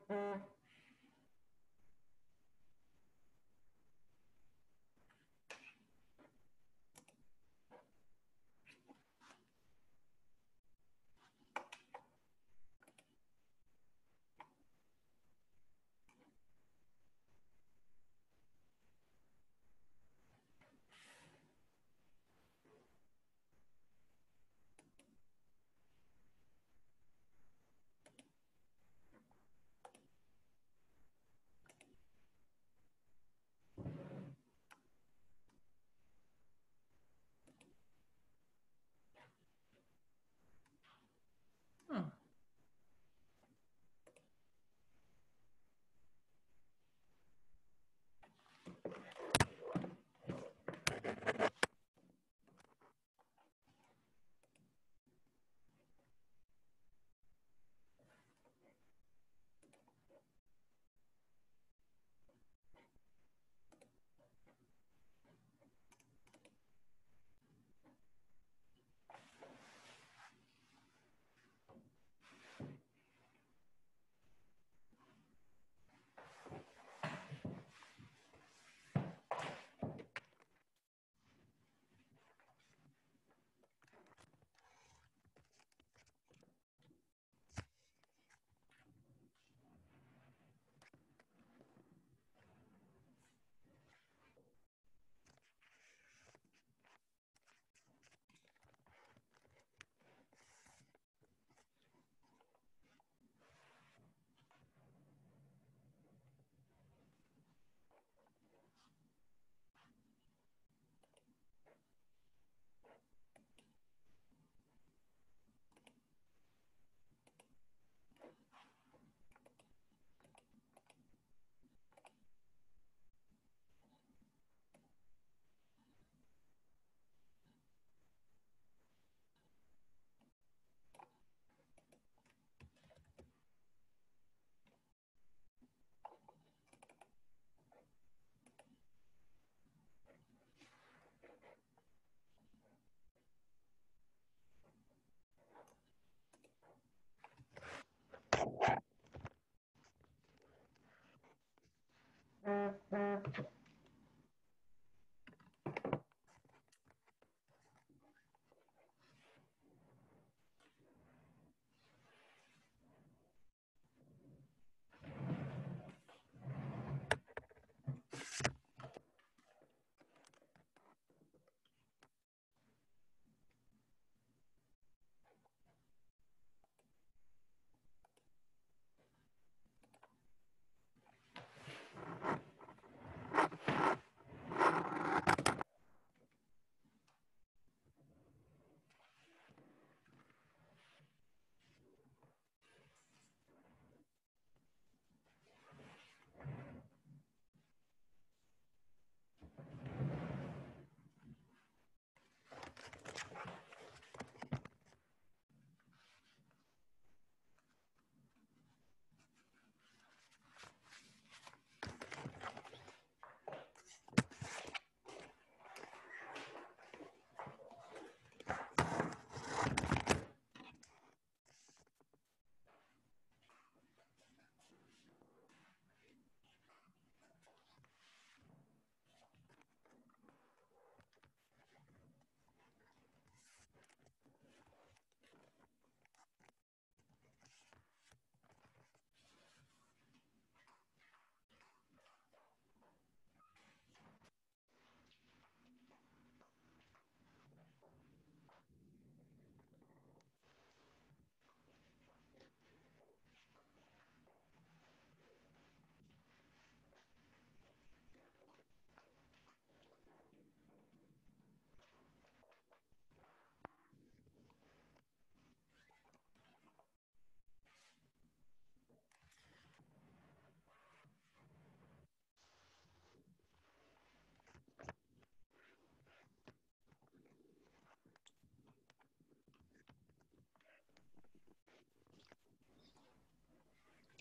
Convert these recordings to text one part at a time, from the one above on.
Hmm.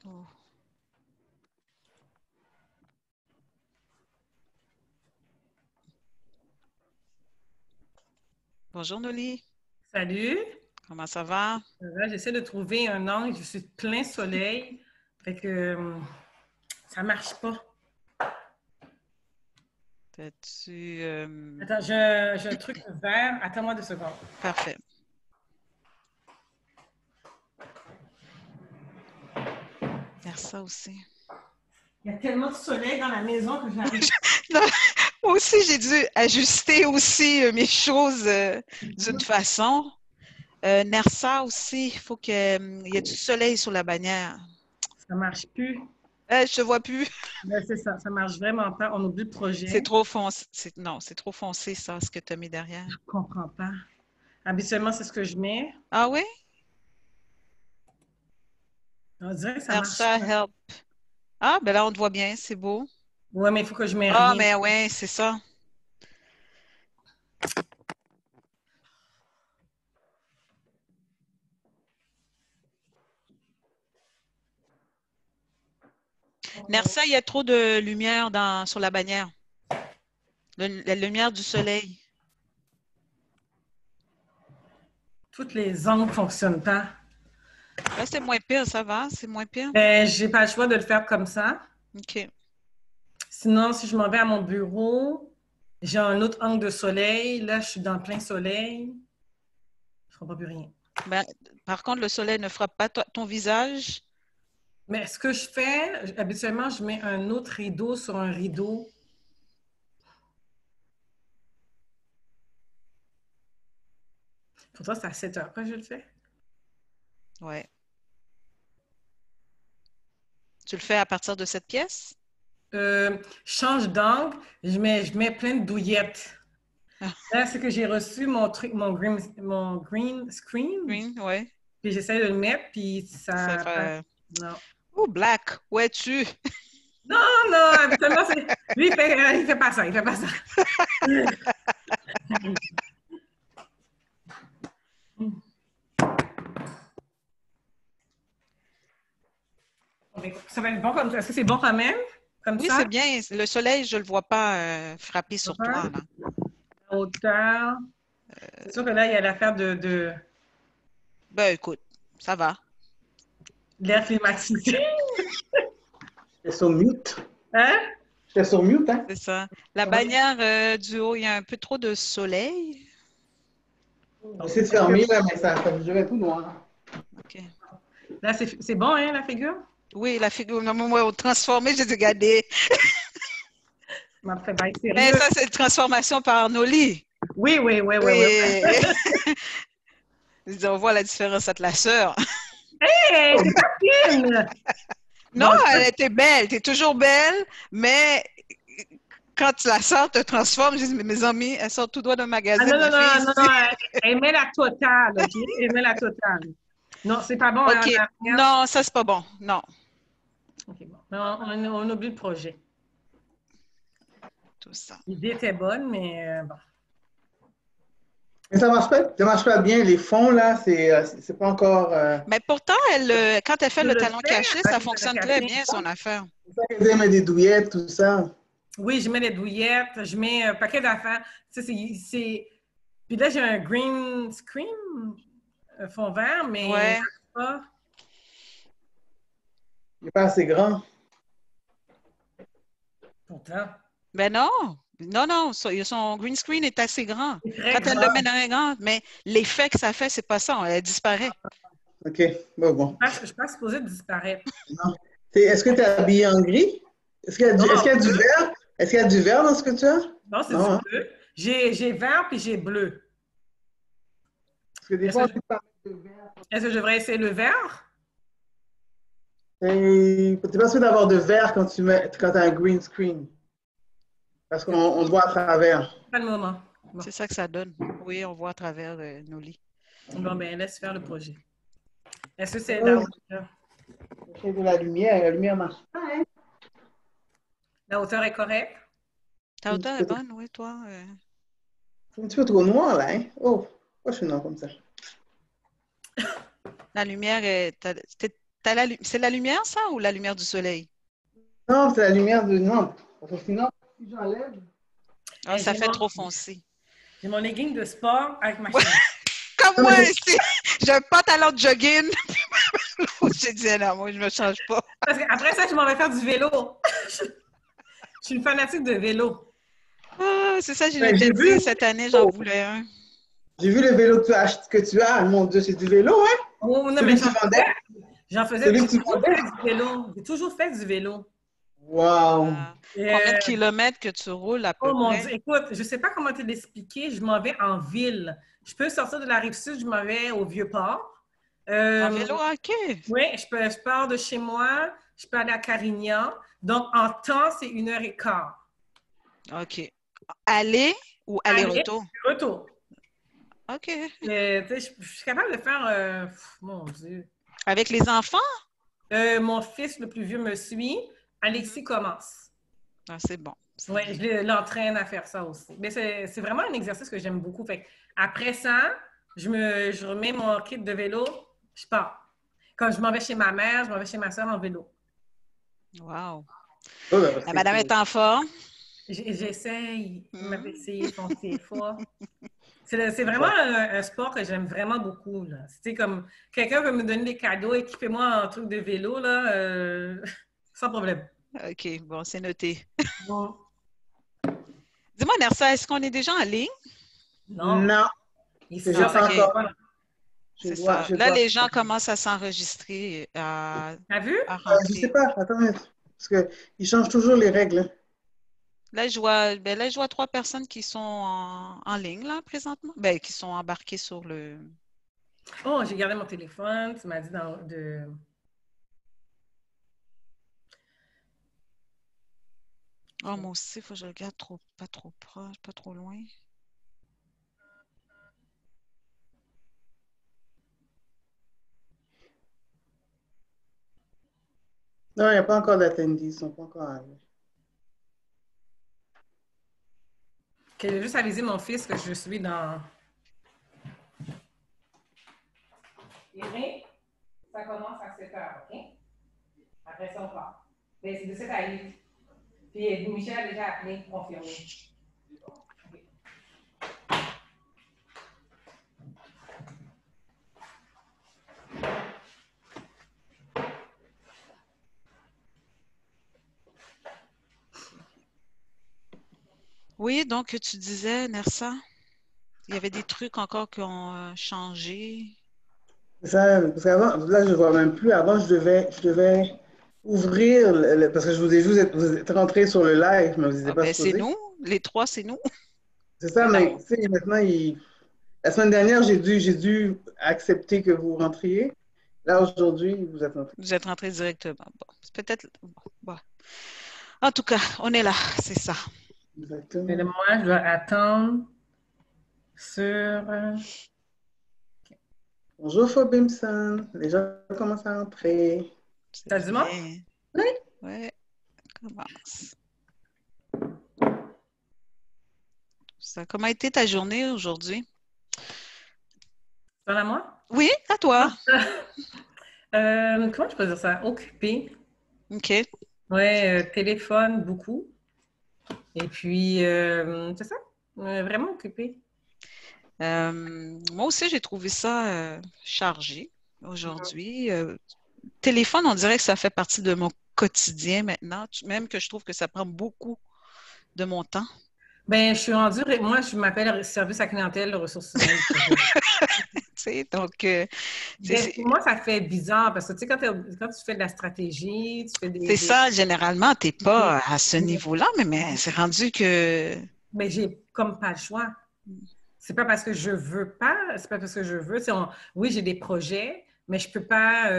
Oh. Bonjour Noli, Salut. comment ça va? Là, j'essaie de trouver un angle. Je suis plein soleil. Fait que ça marche pas. T'as-tu... Attends, j'ai un truc vert. Attends-moi 2 secondes. Parfait. Faire ça aussi. Il y a tellement de soleil dans la maison que j'arrive. Non, moi aussi, j'ai dû ajuster aussi mes choses d'une façon. Nersa aussi, il faut qu'il y ait du soleil sur la bannière. Ça marche plus. Je te vois plus. Ben, c'est ça marche vraiment pas. On oublie le C'est projet. trop foncé. Non, c'est trop foncé, ça, ce que tu as mis derrière. Je comprends pas. Habituellement, c'est ce que je mets. Ah oui? On dirait que ça marche Nersa, pas. help. Ah, ben là, on te voit bien, c'est beau. Ouais, mais il faut que je mette Ah, rien. mais ouais, c'est ça. Nersa, il y a trop de lumière sur la bannière. La lumière du soleil. Toutes les ongles ne fonctionnent pas. Là, c'est moins pire, ça va? C'est moins pire? Ben, j'ai pas le choix de le faire comme ça. OK. Sinon, si je m'en vais à mon bureau, j'ai un autre angle de soleil. Là, je suis dans plein soleil. Je ne comprends plus rien. Ben, par contre, le soleil ne frappe pas ton visage. Mais ce que je fais, habituellement, je mets un autre rideau sur un rideau. Pour toi, c'est à 7 heures que je le fais. Ouais. Tu le fais à partir de cette pièce? Je change d'angle, je mets plein de douillettes. Ah, Là, c'est que j'ai reçu mon truc, mon green screen, green, ouais. puis j'essaie de le mettre, puis Ça ça passe. fait... Non. Oh, black, où es-tu? Non, non, habituellement, lui, il fait pas ça, il fait pas ça. Ça va être bon comme ça. Est-ce que c'est bon quand même? Comme Oui, ça? c'est bien. Le soleil, je ne le vois pas frapper sur toi, là. La hauteur. C'est sûr que là, il y a l'affaire de Ben, écoute, ça va. l'air climatisé. J'étais sur mute. Hein? J'étais sur mute, hein? C'est ça. La bannière du haut, il y a un peu trop de soleil. J'essaie de fermer, là, mais ça durait tout noir. OK. Là, c'est bon, hein, la figure? Oui, la figure, non, moi, transformée, j'ai dû regarder. Ça m'a fait bail Mais sérieux. ça, c'est une transformation par Arnoli. Oui, oui, oui, oui, oui. Oui. Je dis, on voit la différence entre la sœur. Hey, t'es pas fine! Non, Bon, elle était belle. Tu es toujours belle, mais quand la sœur te transforme, je dis, mais mes amis, elle sort tout droit d'un magazine non, non, de filles. non, non, non, elle met la totale, OK? Elle met la totale. Non, c'est pas bon, hein, OK. Non, ça, c'est pas bon. Non. OK, bon. Non, on oublie le projet. Tout ça. L'idée était bonne, mais bon. Mais ça marche pas bien. Les fonds, là, c'est pas encore. Mais pourtant, quand elle fait Je le le talon fais caché, avec ça le fonctionne talon très caché. bien, son affaire. C'est ça qu'elle met des douillettes, tout ça. Oui, je mets les douillettes, je mets un paquet d'affaires. Ça, c'est... Puis là, j'ai un green screen, un fond vert, mais Ouais. il marche pas. Il n'est pas assez grand. Pourtant. Ben non. Non, non. Son green screen est assez grand. C'est très Quand elle grand. le met dans un grand, mais l'effet que ça fait, c'est pas ça. Elle disparaît. OK. Bon. Je suis pas supposée disparaître. Non. Est-ce que tu es habillé en gris? Est-ce qu'il y a du vert? Est-ce qu'il y a du vert dans ce que tu as? Non, c'est Non, du bleu. J'ai vert puis j'ai bleu. Parce que des fois, tu peux mettre de vert. Est-ce que je devrais essayer le vert? Tu n'es pas sûr d'avoir de vert quand tu as un green screen. Parce qu'on te voit à travers. Pas le moment. Bon. C'est ça que ça donne. Oui, on voit à travers nos lits. Bon, ben laisse faire le projet. Est-ce que c'est la hauteur? J'ai de la lumière marche pas, hein? La hauteur est correcte? Ta hauteur est bonne, oui, toi. C'est un petit peu trop noir, là, hein? Oh, pourquoi je suis noir comme ça? La lumière est. C'est la lumière, ça, ou la lumière du soleil? Non, c'est la lumière de... Non, parce que sinon, si j'enlève... Ah, ça fait trop foncé. J'ai mon legging de sport avec ma chemise. Comme moi ici, j'ai un pantalon de jogging. J'ai dit, non, moi, je me change pas. Parce qu'après ça, je m'en vais faire du vélo. Je suis une fanatique de vélo. Ah, c'est ça, je Ben, m'étais j'ai dit, vu. cette année, j'en voulais un. J'ai vu le vélo que tu as. Mon Dieu, c'est du vélo, hein? Oh, non, mais Celui que tu vendais? j'en faisais, Celui j'ai que tu toujours vendais? fait du vélo. J'ai toujours fait du vélo. Wow! Ah, combien de Euh, kilomètres que tu roules à peu oh mon près? Dieu, écoute, je ne sais pas comment te l'expliquer. Je m'en vais en ville. Je peux sortir de la rive sud, je m'en vais au Vieux-Port. En Euh, vélo, OK. oui, je pars de chez moi, je peux aller à Carignan. Donc, en temps, c'est 1 heure et quart. OK. Aller ou Aller, aller-retour? retour. OK. Tu sais, je suis capable de faire, mon Dieu. Avec les enfants? Mon fils le plus vieux me suit. Alexis commence. Ah, c'est bon. Oui, je l'entraîne à faire ça aussi. Mais c'est vraiment un exercice que j'aime beaucoup. Fait que après ça, je remets mon kit de vélo, je pars. Quand je m'en vais chez ma mère, je m'en vais chez ma soeur en vélo. Wow. Oh, ben, parce La que madame est en forme. J'essaye, il m'a Hmm. essayé son fois. C'est vraiment un sport que j'aime vraiment beaucoup. Là. C'est comme quelqu'un veut me donner des cadeaux, équipez-moi un truc de vélo, là, sans problème. OK, bon, c'est noté. Bon. Dis-moi, Nersa, est-ce qu'on est déjà en ligne? Non, non, il que j'ai sort Ah, pas OK, encore. c'est ça. Je Là, dois. les gens commencent à s'enregistrer, T'as vu? à Je sais rentrer. pas, attends, parce qu'ils changent toujours les règles. Là, je vois 3 personnes qui sont en ligne, là, présentement. Ben, qui sont embarquées sur le... Oh, j'ai gardé mon téléphone. Tu m'as dit de. Oh, moi aussi, il faut que je regarde pas trop proche, pas trop loin. Non, il n'y a pas encore d'attendees, ils ne sont pas encore arrivés. Que j'ai juste avisé mon fils que je suis dans. Eric, ça commence à 7 heures, OK? Après ça, on part. Ben, c'est de 7 à 8. Puis Michel a déjà appelé, confirmé. OK. Oui, donc tu disais, Nersa, il y avait des trucs encore qui ont changé. C'est ça, parce qu'avant, là, je ne vois même plus. Avant, je devais ouvrir, parce que je vous ai vu, vous êtes rentré sur le live, mais vous n'étiez Ah pas ben, c'est supposé. nous. Les 3, c'est nous. C'est ça, Mais non. mais tu sais, maintenant, la semaine dernière, j'ai dû accepter que vous rentriez. Là, aujourd'hui, vous êtes rentré. Vous êtes rentrés directement. Bon, c'est peut-être... Bon. En tout cas, on est là, c'est ça. Mais Exactement. moi, je dois attendre sur. Bonjour, Fobimson. Les gens commencent à rentrer. T'as C'est du monde? bien. Oui. Ouais, commence. Ça, comment a été ta journée aujourd'hui? Parle à moi? Oui, à toi. Comment je peux dire ça? Occupé. OK. Ouais, téléphone beaucoup. Et puis, c'est ça. Vraiment occupé. Moi aussi, j'ai trouvé ça chargé aujourd'hui. Téléphone, on dirait que ça fait partie de mon quotidien maintenant, même que je trouve que ça prend beaucoup de mon temps. Ben, je suis rendue, moi, je m'appelle service à clientèle, ressources humaines. Tu sais, donc, Ben, pour moi, ça fait bizarre parce que, tu sais, quand tu fais de la stratégie, tu fais c'est des... ça, généralement, tu n'es des- pas à ce niveau-là, mais c'est rendu que... Mais j'ai comme pas le choix. C'est pas parce que je veux pas, c'est pas parce que je veux. Oui, j'ai des projets, mais je peux pas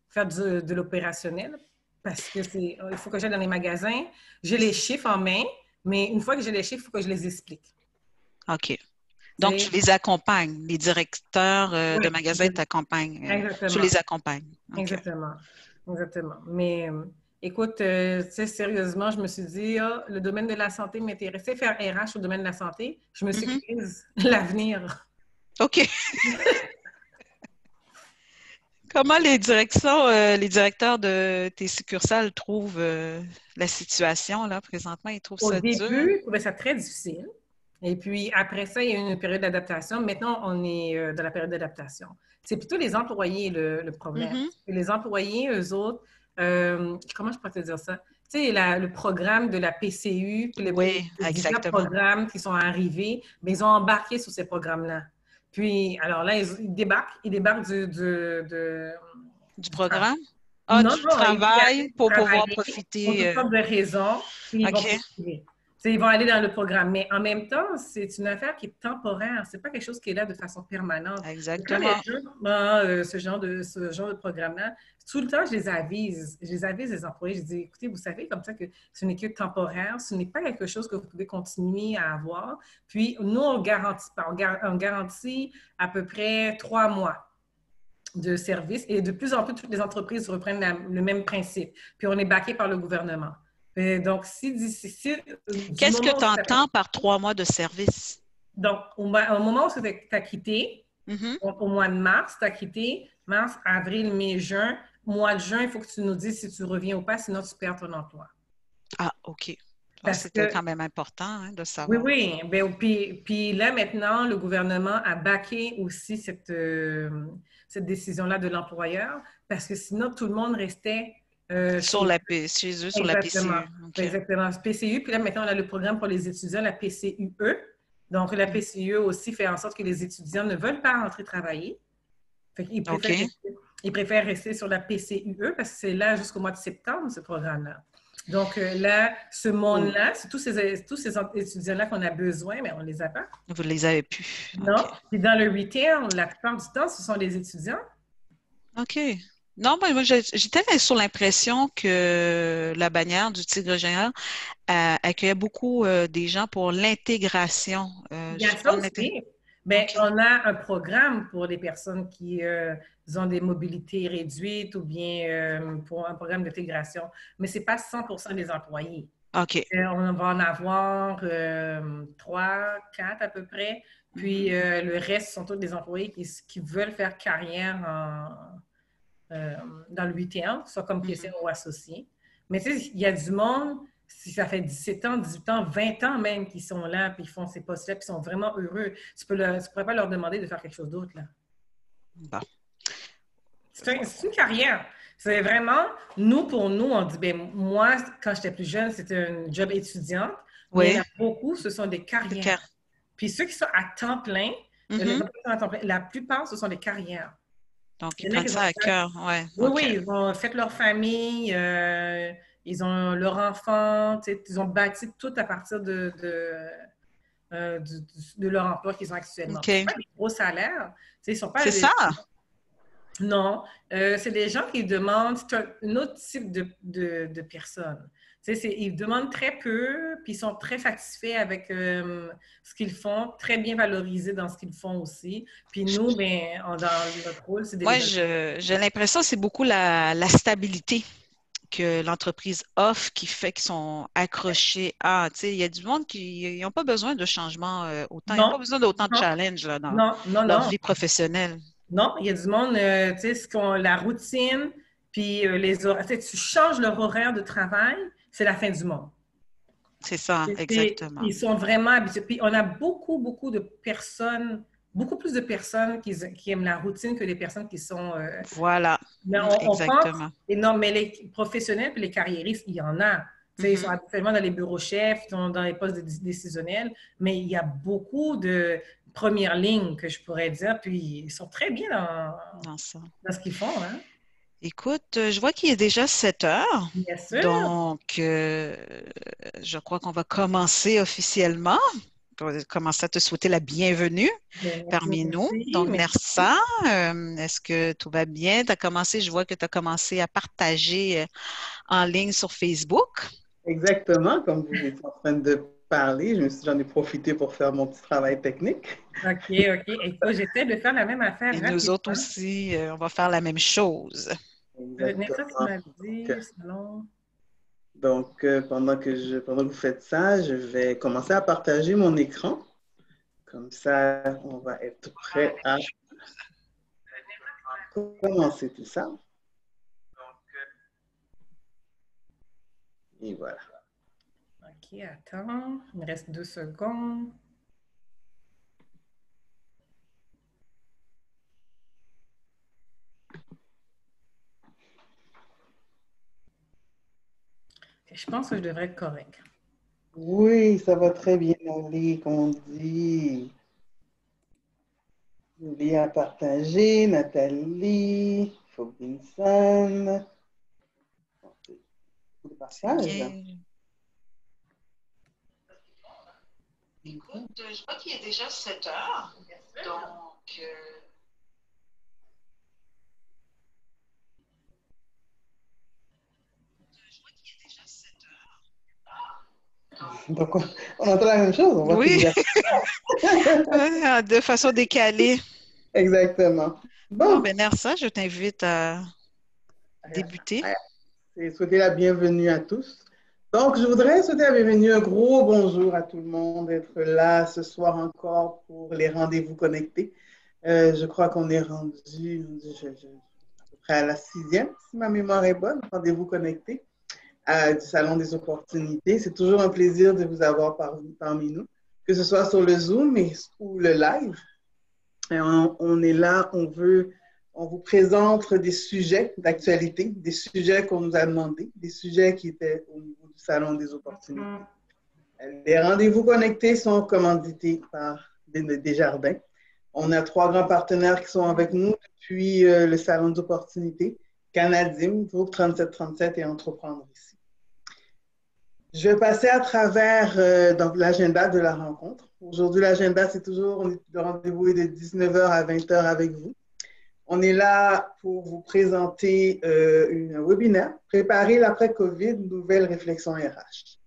faire de l'opérationnel parce que il faut que j'aille dans les magasins. J'ai les chiffres en main, mais une fois que j'ai les chiffres, il faut que je les explique. OK. Tu Donc, tu sais? les accompagnes. Les directeurs de Oui, magasins t'accompagnent. Tu exactement. les accompagnes. OK. Exactement. Exactement. Mais écoute, tu sais, sérieusement, je me suis dit, ah, le domaine de la santé m'intéressait, faire RH au domaine de la santé. Je me suis Mhm. prise l'avenir. OK. Comment les directeurs de tes succursales trouvent la situation là présentement? Ils trouvent Au ça dur? début, je trouvais ça très difficile. Et puis, après ça, il y a une période d'adaptation. Maintenant, on est dans la période d'adaptation. C'est plutôt les employés le problème. Mhm. Les employés, eux autres, comment je peux te dire ça? Tu sais, le programme de la PCU, puis Oui, les divers exactement. programmes qui sont arrivés, mais ils ont embarqué sur ces programmes-là. Puis, alors là, ils débarquent Du du travail. programme? Ah, Non, du non, ils viennent travail pour pouvoir travailler pour profiter. toutes sortes de raisons, puis ils vont OK, postuler. Ils vont aller dans le programme. Mais en même temps, c'est une affaire qui est temporaire. C'est pas quelque chose qui est là de façon permanente. Et quand les exactement. gens ont ce genre de programme-là, tout le temps, je les avise. Je les avise, les employés. Je dis, écoutez, vous savez comme ça que ce n'est que temporaire. Ce n'est pas quelque chose que vous pouvez continuer à avoir. Puis, nous, on garantit pas. On garantit à peu près 3 mois de services et de plus en plus, toutes les entreprises reprennent le même principe. Puis on est backé par le gouvernement. Et donc, du Qu'est-ce que moment où tu entends par 3 mois de service? donc, au moment où tu as quitté, Mhm. donc au mois de mars, tu as quitté, mars, avril, mai, juin. Mois de juin, il faut que tu nous dises si tu reviens ou pas, sinon tu perds ton emploi. Ah, OK. Ah, Parce c'était que quand même important hein, de oui, savoir. oui. Ben, puis là, maintenant, le gouvernement a backé aussi cette décision-là de l'employeur parce que sinon, tout le monde restait Sur chez eux, sur la exactement. PCU. OK. Exactement. PCU. Puis là, maintenant, on a le programme pour les étudiants, la PCUE. Donc, la Mm. PCUE aussi fait en sorte que les étudiants ne veulent pas rentrer travailler. Fait qu'ils OK. ils préfèrent rester sur la PCUE parce que c'est là jusqu'au mois de septembre, ce programme-là. Donc là, ce monde-là, c'est tous ces étudiants-là qu'on a besoin, mais on ne les a pas. Vous les avez plus. Non. OK. Puis dans le retail, la plupart du temps, ce sont les étudiants. OK. Non, ben, moi, j'étais sur l'impression que la bannière du Tigre géant accueillait beaucoup des gens pour l'intégration. Il y Je a sais pas, ça aussi. Bien, OK. on a un programme pour les personnes qui ont des mobilités réduites ou bien pour un programme d'intégration, mais ce n'est pas 100% des employés. OK. On va en avoir 3, 4 à peu près. Mhm. Puis le reste sont tous des employés qui veulent faire carrière dans le retail, soit comme caissière Mhm. ou associé. Mais tu sais, il y a du monde, si ça fait 17 ans, 18 ans, 20 ans même qui sont là, puis ils font ces postes-là, puis ils sont vraiment heureux. Tu ne pourrais pas leur demander de faire quelque chose d'autre, là. Bon. C'est une carrière. C'est vraiment, pour nous, on dit, ben moi, quand j'étais plus jeune, c'était un job étudiant, mais il y en Oui. a beaucoup, ce sont des C'est carrières. clair. Puis ceux qui sont à temps plein, les Mhm. emplois qui sont à temps plein, la plupart, ce sont des carrières. Donc, ils Il y en a prennent qui ça vont à faire, cœur. Ouais. oui, OK. oui, ils ont fait leur famille, ils ont leur enfant, ils ont bâti tout à partir de leur emploi qu'ils ont actuellement. Ce OK. pas des gros salaires. Ils sont pas C'est ça. non, c'est des gens qui demandent, c'est un autre type de personnes. Ils demandent très peu, puis ils sont très satisfaits avec ce qu'ils font, très bien valorisés dans ce qu'ils font aussi. Puis nous, ben, dans notre rôle, c'est de les Moi, valoriser. j'ai l'impression que c'est beaucoup la stabilité que l'entreprise offre qui fait qu'ils sont accrochés à. Tu sais, il y a du monde qui n'ont pas besoin de changement autant. Ils n'ont Non, pas besoin d'autant de non, challenge là, dans non, non, leur non. vie professionnelle. Non, il y a du monde, tu sais, la routine, puis les horaires. Tu sais, tu changes leur horaire de travail, c'est la fin du monde. C'est ça, exactement. Ils sont vraiment habitués. Puis on a beaucoup, beaucoup de personnes, beaucoup plus de personnes qui aiment la routine que des personnes qui sont. Voilà, Mais on pense, exactement. et non, mais les professionnels et les carriéristes, il y en a. Tu sais, ils sont Mhm. habituellement dans les bureaux chefs, ils sont dans les postes décisionnels, mais il y a beaucoup de première ligne que je pourrais dire, puis ils sont très bien Dans ça. dans ce qu'ils font, hein? Écoute, je vois qu'il est déjà 7 heures, Bien sûr. donc je crois qu'on va commencer officiellement. On va commencer à te souhaiter la bienvenue Bien, merci, parmi nous. merci. Donc, Nersa, est-ce que tout va bien? Je vois que tu as commencé à partager en ligne sur Facebook. Exactement, comme vous étiez en train de parler, j'en ai profité pour faire mon petit travail technique. OK, OK. Écoute, j'essaie de faire la même affaire Et nous autres rapidement. aussi, on va faire la même chose. Retenez ça, tu Exactement. m'as dit, sinon. Pendant que vous faites ça, je vais commencer à partager mon écran. Comme ça, on va être prêt à commencer tout ça. Et voilà. OK, attends. Il me reste 2 secondes. Je pense que je devrais être correct. Oui, ça va très bien aller, comme on dit. Lien partagé, Nathalie, Faubinson. Le C'est partage. bien. Écoute, je crois qu'il est déjà 7 heures. Donc, Donc, on entend la même chose, on va oui, finir. de façon décalée. Exactement. Bon, Bon, ben, Nersa, je t'invite à débuter. c'est souhaiter la bienvenue à tous. Donc, je voudrais souhaiter la bienvenue, un gros bonjour à tout le monde, d'être là ce soir encore pour les rendez-vous connectés. Je crois qu'on est rendu à peu près à la 6e, si ma mémoire est bonne, rendez-vous connectés du Salon des opportunités. C'est toujours un plaisir de vous avoir parmi nous, que ce soit sur le Zoom ou le live. Et on est là, on vous présente des sujets d'actualité, des sujets qu'on nous a demandés, des sujets qui étaient au niveau du Salon des opportunités. Les rendez-vous connectés sont commandités par Desjardins. On a 3 grands partenaires qui sont avec nous depuis le Salon des opportunités, Canadim, Groupe 3737 et Entreprendre ici. Je vais passer à travers donc l'agenda de la rencontre. Aujourd'hui, l'agenda, c'est toujours, le rendez-vous est de 19h à 20h avec vous. On est là pour vous présenter un webinaire, Préparer l'après-COVID, nouvelles réflexions RH.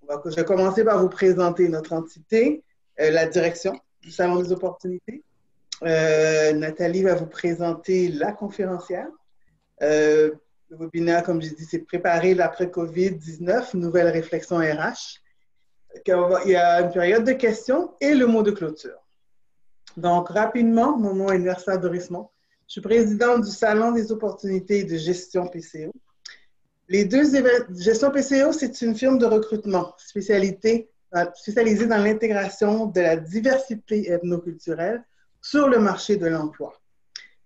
Je vais commencer par vous présenter notre entité, la direction du Salon des opportunités. Nathalie va vous présenter la conférencière. Le webinaire, comme je dis, c'est Préparer l'après-COVID-19, nouvelles réflexions RH. Il y a une période de questions et le mot de clôture. Donc, rapidement, mon nom est Nersa Dorismont. Je suis présidente du Salon des opportunités de gestion PCO. Gestion PCO, c'est une firme de recrutement spécialisée dans l'intégration de la diversité ethnoculturelle sur le marché de l'emploi.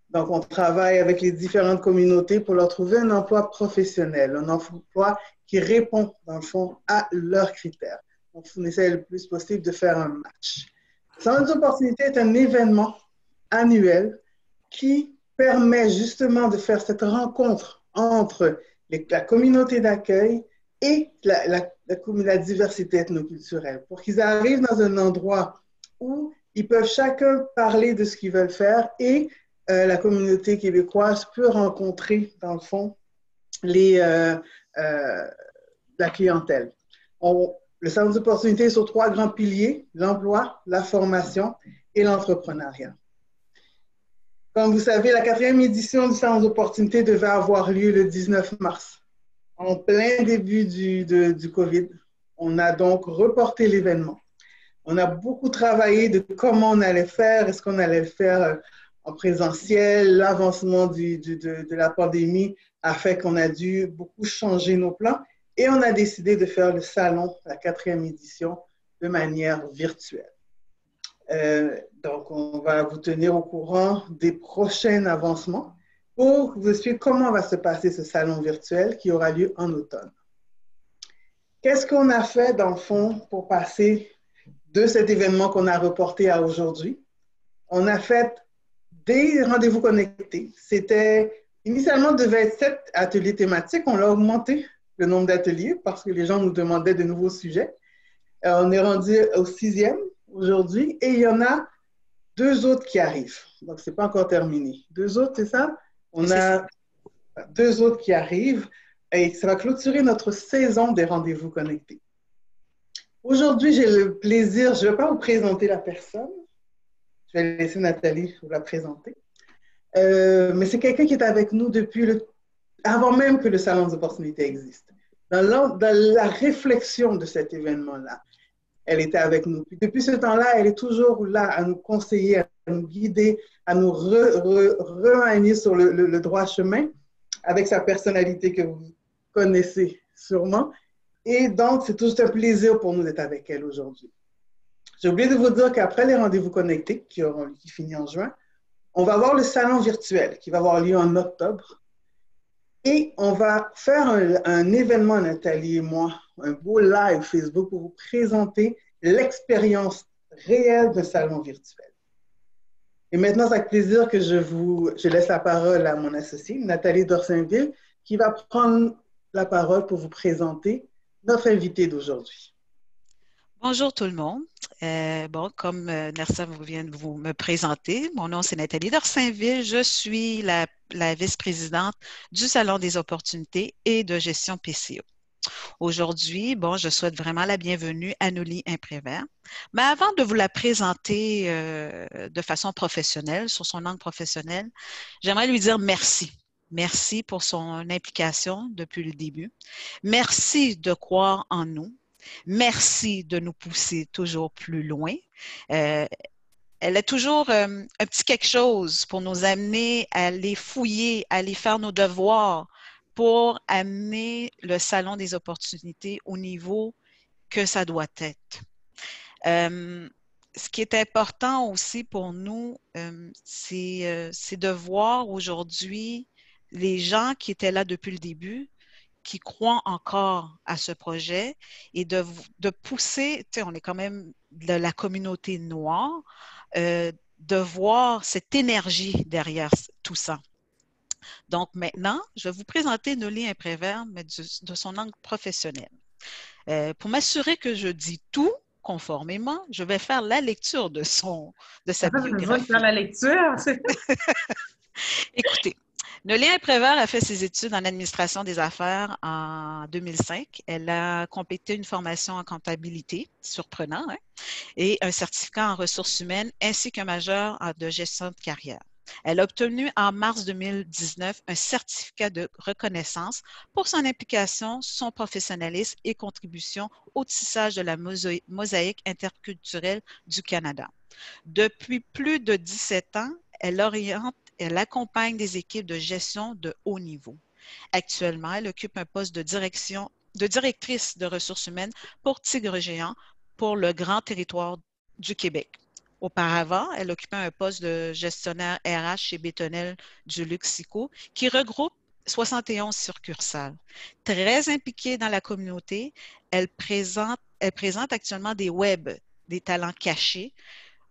Donc, on travaille avec les différentes communautés pour leur trouver un emploi professionnel, un emploi qui répond, dans le fond, à leurs critères. On essaie le plus possible de faire un match. Le Salon des opportunités est un événement annuel qui permet justement de faire cette rencontre entre la communauté d'accueil et la diversité ethnoculturelle pour qu'ils arrivent dans un endroit où ils peuvent chacun parler de ce qu'ils veulent faire et la communauté québécoise peut rencontrer, dans le fond, la clientèle. Le Salon des opportunités est sur 3 grands piliers, l'emploi, la formation et l'entrepreneuriat. Comme vous savez, la 4e édition du Salon des opportunités devait avoir lieu le 19 mars, en plein début du COVID. On a donc reporté l'événement. On a beaucoup travaillé de comment on allait faire, est-ce qu'on allait le faire en présentiel, l'avancement de la pandémie a fait qu'on a dû beaucoup changer nos plans et on a décidé de faire le salon, la 4e édition, de manière virtuelle. Donc, on va vous tenir au courant des prochains avancements pour vous expliquer comment va se passer ce salon virtuel qui aura lieu en automne. Qu'est-ce qu'on a fait, dans le fond, pour passer de cet événement qu'on a reporté à aujourd'hui? On a fait des rendez-vous connectés. Initialement, devait être 7 ateliers thématiques. On l'a augmenté le nombre d'ateliers parce que les gens nous demandaient de nouveaux sujets. On est rendu au 6e aujourd'hui et il y en a 2 autres qui arrivent. Donc, ce n'est pas encore terminé. 2 autres, c'est ça? On a 2 autres qui arrivent et ça va clôturer notre saison des rendez-vous connectés. Aujourd'hui, j'ai le plaisir, je ne vais pas vous présenter la personne. Je vais laisser Nathalie vous la présenter. Mais c'est quelqu'un qui est avec nous avant même que le Salon des opportunités existe. Dans la réflexion de cet événement-là, elle était avec nous. Puis depuis ce temps-là, elle est toujours là à nous conseiller, à nous guider, à nous remanier sur le droit chemin avec sa personnalité que vous connaissez sûrement. Et donc, c'est tout un plaisir pour nous d'être avec elle aujourd'hui. J'ai oublié de vous dire qu'après les rendez-vous connectés, qui finissent en juin, on va avoir le salon virtuel qui va avoir lieu en octobre. Et on va faire un événement, Nathalie et moi, un beau live Facebook pour vous présenter l'expérience réelle de salon virtuel. Et maintenant, c'est avec plaisir que je laisse la parole à mon associée, Nathalie Dorsainville, qui va prendre la parole pour vous présenter notre invité d'aujourd'hui. Bonjour tout le monde. Comme Nersa vient de vous me présenter, mon nom c'est Nathalie Dorsainville. Je suis la vice-présidente du Salon des opportunités et de gestion PCO. Aujourd'hui, je souhaite vraiment la bienvenue à Noli Imprévert. Mais avant de vous la présenter de façon professionnelle, sur son angle professionnel, j'aimerais lui dire merci. Merci pour son implication depuis le début. Merci de croire en nous. Merci de nous pousser toujours plus loin. Elle a toujours un petit quelque chose pour nous amener à aller fouiller, à aller faire nos devoirs pour amener le Salon des opportunités au niveau que ça doit être. Ce qui est important aussi pour nous, c'est de voir aujourd'hui les gens qui étaient là depuis le début, qui croient encore à ce projet et de pousser, tu sais, on est quand même de la communauté noire, de voir cette énergie derrière tout ça. Donc maintenant, je vais vous présenter Noli Imprévert, mais de son angle professionnel. Pour m'assurer que je dis tout conformément, je vais faire la lecture de sa biographie. Faire la lecture. Écoutez, Noli Imprévert a fait ses études en administration des affaires en 2005. Elle a complété une formation en comptabilité, surprenant, hein, et un certificat en ressources humaines ainsi qu'un majeur de gestion de carrière. Elle a obtenu en mars 2019 un certificat de reconnaissance pour son implication, son professionnalisme et contribution au tissage de la mosaïque interculturelle du Canada. Depuis plus de 17 ans, elle accompagne des équipes de gestion de haut niveau. Actuellement, elle occupe un poste de directrice de ressources humaines pour Tigre Géant pour le grand territoire du Québec. Auparavant, elle occupait un poste de gestionnaire RH chez Bétonnel du Luxico, qui regroupe 71 succursales. Très impliquée dans la communauté, elle présente actuellement des talents cachés,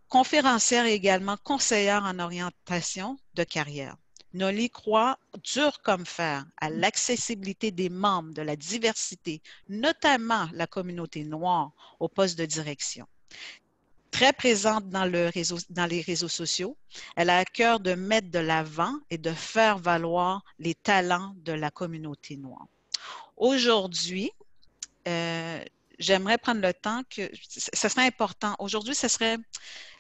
conférencière et également conseillère en orientation de carrière. Noli croit dur comme fer à l'accessibilité des membres de la diversité, notamment la communauté noire, au poste de direction. Très présente dans les réseaux sociaux, elle a à cœur de mettre de l'avant et de faire valoir les talents de la communauté noire. Aujourd'hui, j'aimerais prendre le temps que ça serait important. Aujourd'hui, ce serait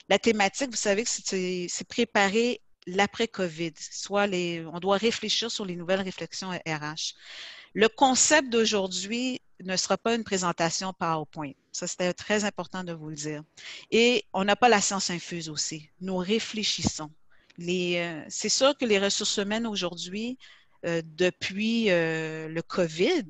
la thématique, vous savez que c'est préparer l'après-COVID, soit on doit réfléchir sur les nouvelles réflexions RH. Le concept d'aujourd'hui ne sera pas une présentation PowerPoint. Ça, c'était très important de vous le dire. Et on n'a pas la science infuse aussi. Nous réfléchissons. C'est sûr que les ressources humaines aujourd'hui, depuis le COVID,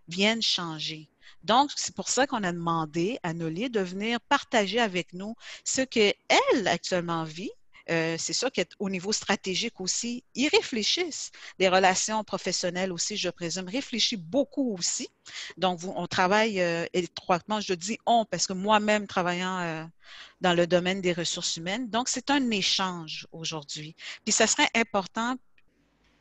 viennent changer. Donc, c'est pour ça qu'on a demandé à Noli de venir partager avec nous ce qu'elle actuellement vit. C'est sûr qu'au niveau stratégique aussi, ils réfléchissent. Les relations professionnelles aussi, je présume, réfléchissent beaucoup aussi. Donc, on travaille étroitement, je dis on, parce que moi-même travaillant dans le domaine des ressources humaines. Donc, c'est un échange aujourd'hui. Puis, ça serait important,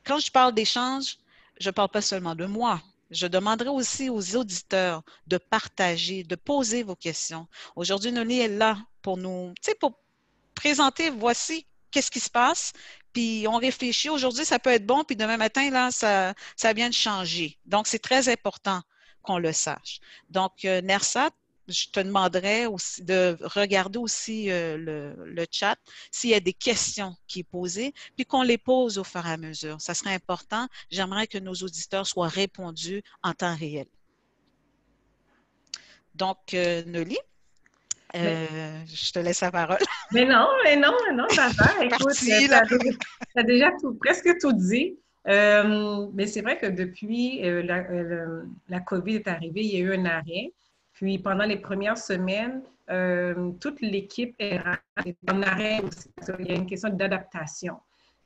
quand je parle d'échange, je ne parle pas seulement de moi. Je demanderai aussi aux auditeurs de partager, de poser vos questions. Aujourd'hui, Noli est là pour nous, tu sais, pour présenter, voici qu'est-ce qui se passe, puis on réfléchit. Aujourd'hui, ça peut être bon, puis demain matin, là, ça vient de changer. Donc, c'est très important qu'on le sache. Donc, Nersa, je te demanderais aussi de regarder aussi le chat s'il y a des questions qui sont posées, puis qu'on les pose au fur et à mesure. Ça serait important. J'aimerais que nos auditeurs soient répondus en temps réel. Donc, Noli, je te laisse la parole. Mais non, ça va. Écoute, tu as déjà presque tout dit. Mais c'est vrai que depuis la COVID est arrivée, il y a eu un arrêt. Puis pendant les premières semaines, toute l'équipe est en arrêt aussi. Il y a une question d'adaptation.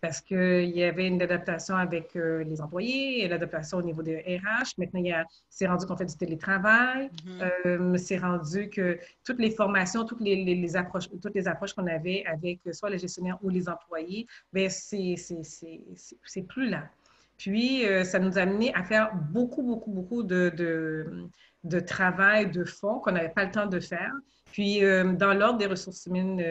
parce qu'il y avait une adaptation avec les employés et l'adaptation au niveau des RH. Maintenant, c'est rendu qu'on fait du télétravail. C'est rendu que toutes les formations, toutes les approches qu'on avait avec soit les gestionnaires ou les employés, bien, c'est plus là. Puis, ça nous a amené à faire beaucoup de travail de fond qu'on n'avait pas le temps de faire. Puis, dans l'ordre des ressources humaines,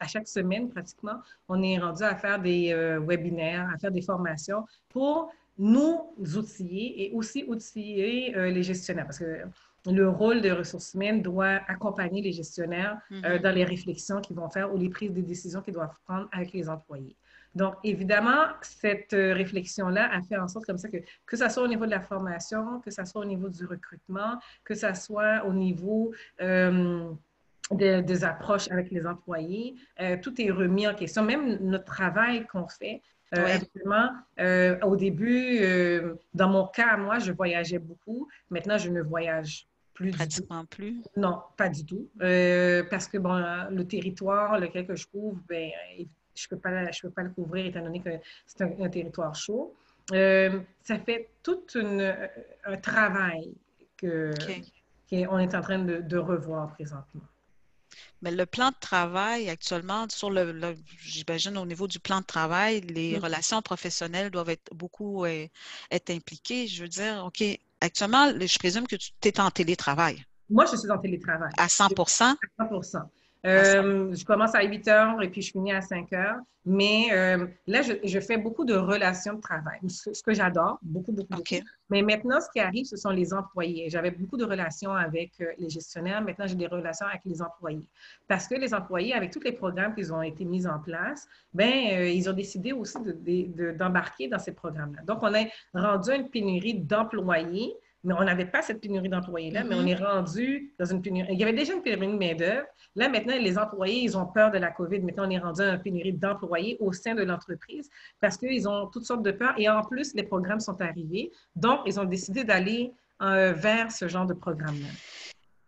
à chaque semaine, pratiquement, on est rendu à faire des webinaires, à faire des formations pour nous outiller et aussi outiller les gestionnaires. Parce que le rôle des ressources humaines doit accompagner les gestionnaires dans les réflexions qu'ils vont faire ou les prises de décisions qu'ils doivent prendre avec les employés. Donc, évidemment, cette réflexion-là a fait en sorte comme ça que ce soit au niveau de la formation, que ce soit au niveau du recrutement, que ce soit au niveau des approches avec les employés, tout est remis en question. Même notre travail qu'on fait, actuellement, au début, dans mon cas, moi, je voyageais beaucoup. Maintenant, je ne voyage plus pratiquement plus. Non, pas du tout. Parce que, bon, le territoire, lequel que je couvre, ben, je ne peux pas le couvrir étant donné que c'est un territoire chaud. Ça fait tout un travail qu'on est en train de revoir présentement. Mais le plan de travail actuellement, j'imagine au niveau du plan de travail, les relations professionnelles doivent être beaucoup être impliquées. Je veux dire, OK, actuellement, je présume que tu es en télétravail. Moi, je suis en télétravail. À 100%? À 100%. Je commence à 8 heures et puis je finis à 5 heures. Mais là, je fais beaucoup de relations de travail, ce que j'adore, beaucoup. Mais maintenant, ce qui arrive, ce sont les employés. J'avais beaucoup de relations avec les gestionnaires. Maintenant, j'ai des relations avec les employés. Parce que les employés, avec tous les programmes qui ont été mis en place, ils ont décidé aussi d'embarquer dans ces programmes-là. Donc, on a rendu une pénurie d'employés. Mais on n'avait pas cette pénurie d'employés-là, mais on est rendu dans une pénurie. Il y avait déjà une pénurie de main-d'œuvre. Là, maintenant, les employés, ils ont peur de la COVID. Maintenant, on est rendu à une pénurie d'employés au sein de l'entreprise parce qu'ils ont toutes sortes de peurs. Et en plus, les programmes sont arrivés. Donc, ils ont décidé d'aller vers ce genre de programme-là.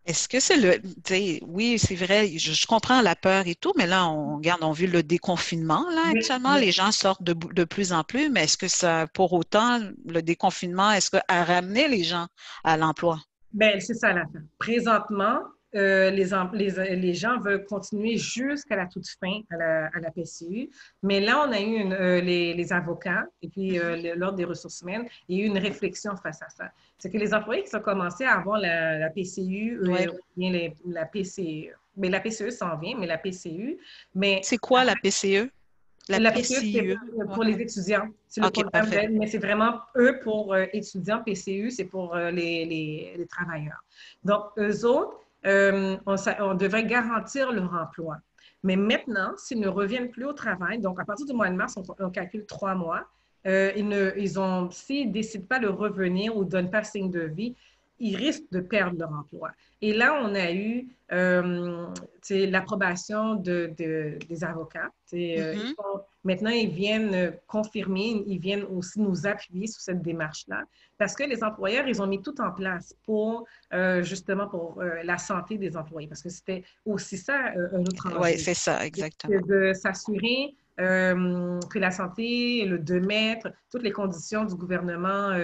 Est-ce que c'est oui, c'est vrai, je comprends la peur et tout, mais là, on vu le déconfinement, là, actuellement, les gens sortent de plus en plus, mais est-ce que ça, pour autant, le déconfinement, est-ce que a ramené les gens à l'emploi? Bien, c'est ça la fin. Présentement, les gens veulent continuer jusqu'à la toute fin à la PCU. Mais là, on a eu les avocats et puis l'Ordre des ressources humaines, il y a eu une réflexion face à ça. C'est que les employés qui ont commencé à avoir la PCU, bien la PCE, mais la PCE s'en vient, mais la PCU. C'est quoi la PCE? La PCE, c'est pour les étudiants. C'est le programme d'aide, mais c'est vraiment eux pour étudiants. PCU, c'est pour les travailleurs. Donc, eux autres, on devrait garantir leur emploi. Mais maintenant, s'ils ne reviennent plus au travail, donc à partir du mois de mars, on calcule 3 mois, s'ils ne décident pas de revenir ou ne donnent pas signe de vie, ils risquent de perdre leur emploi. Et là, on a eu l'approbation des avocats. Maintenant, ils viennent confirmer, ils viennent aussi nous appuyer sur cette démarche-là parce que les employeurs, ils ont mis tout en place pour, justement, pour la santé des employés parce que c'était aussi ça, un autre enjeu. Oui, c'est ça, exactement. De s'assurer que la santé, le 2 mètres, toutes les conditions du gouvernement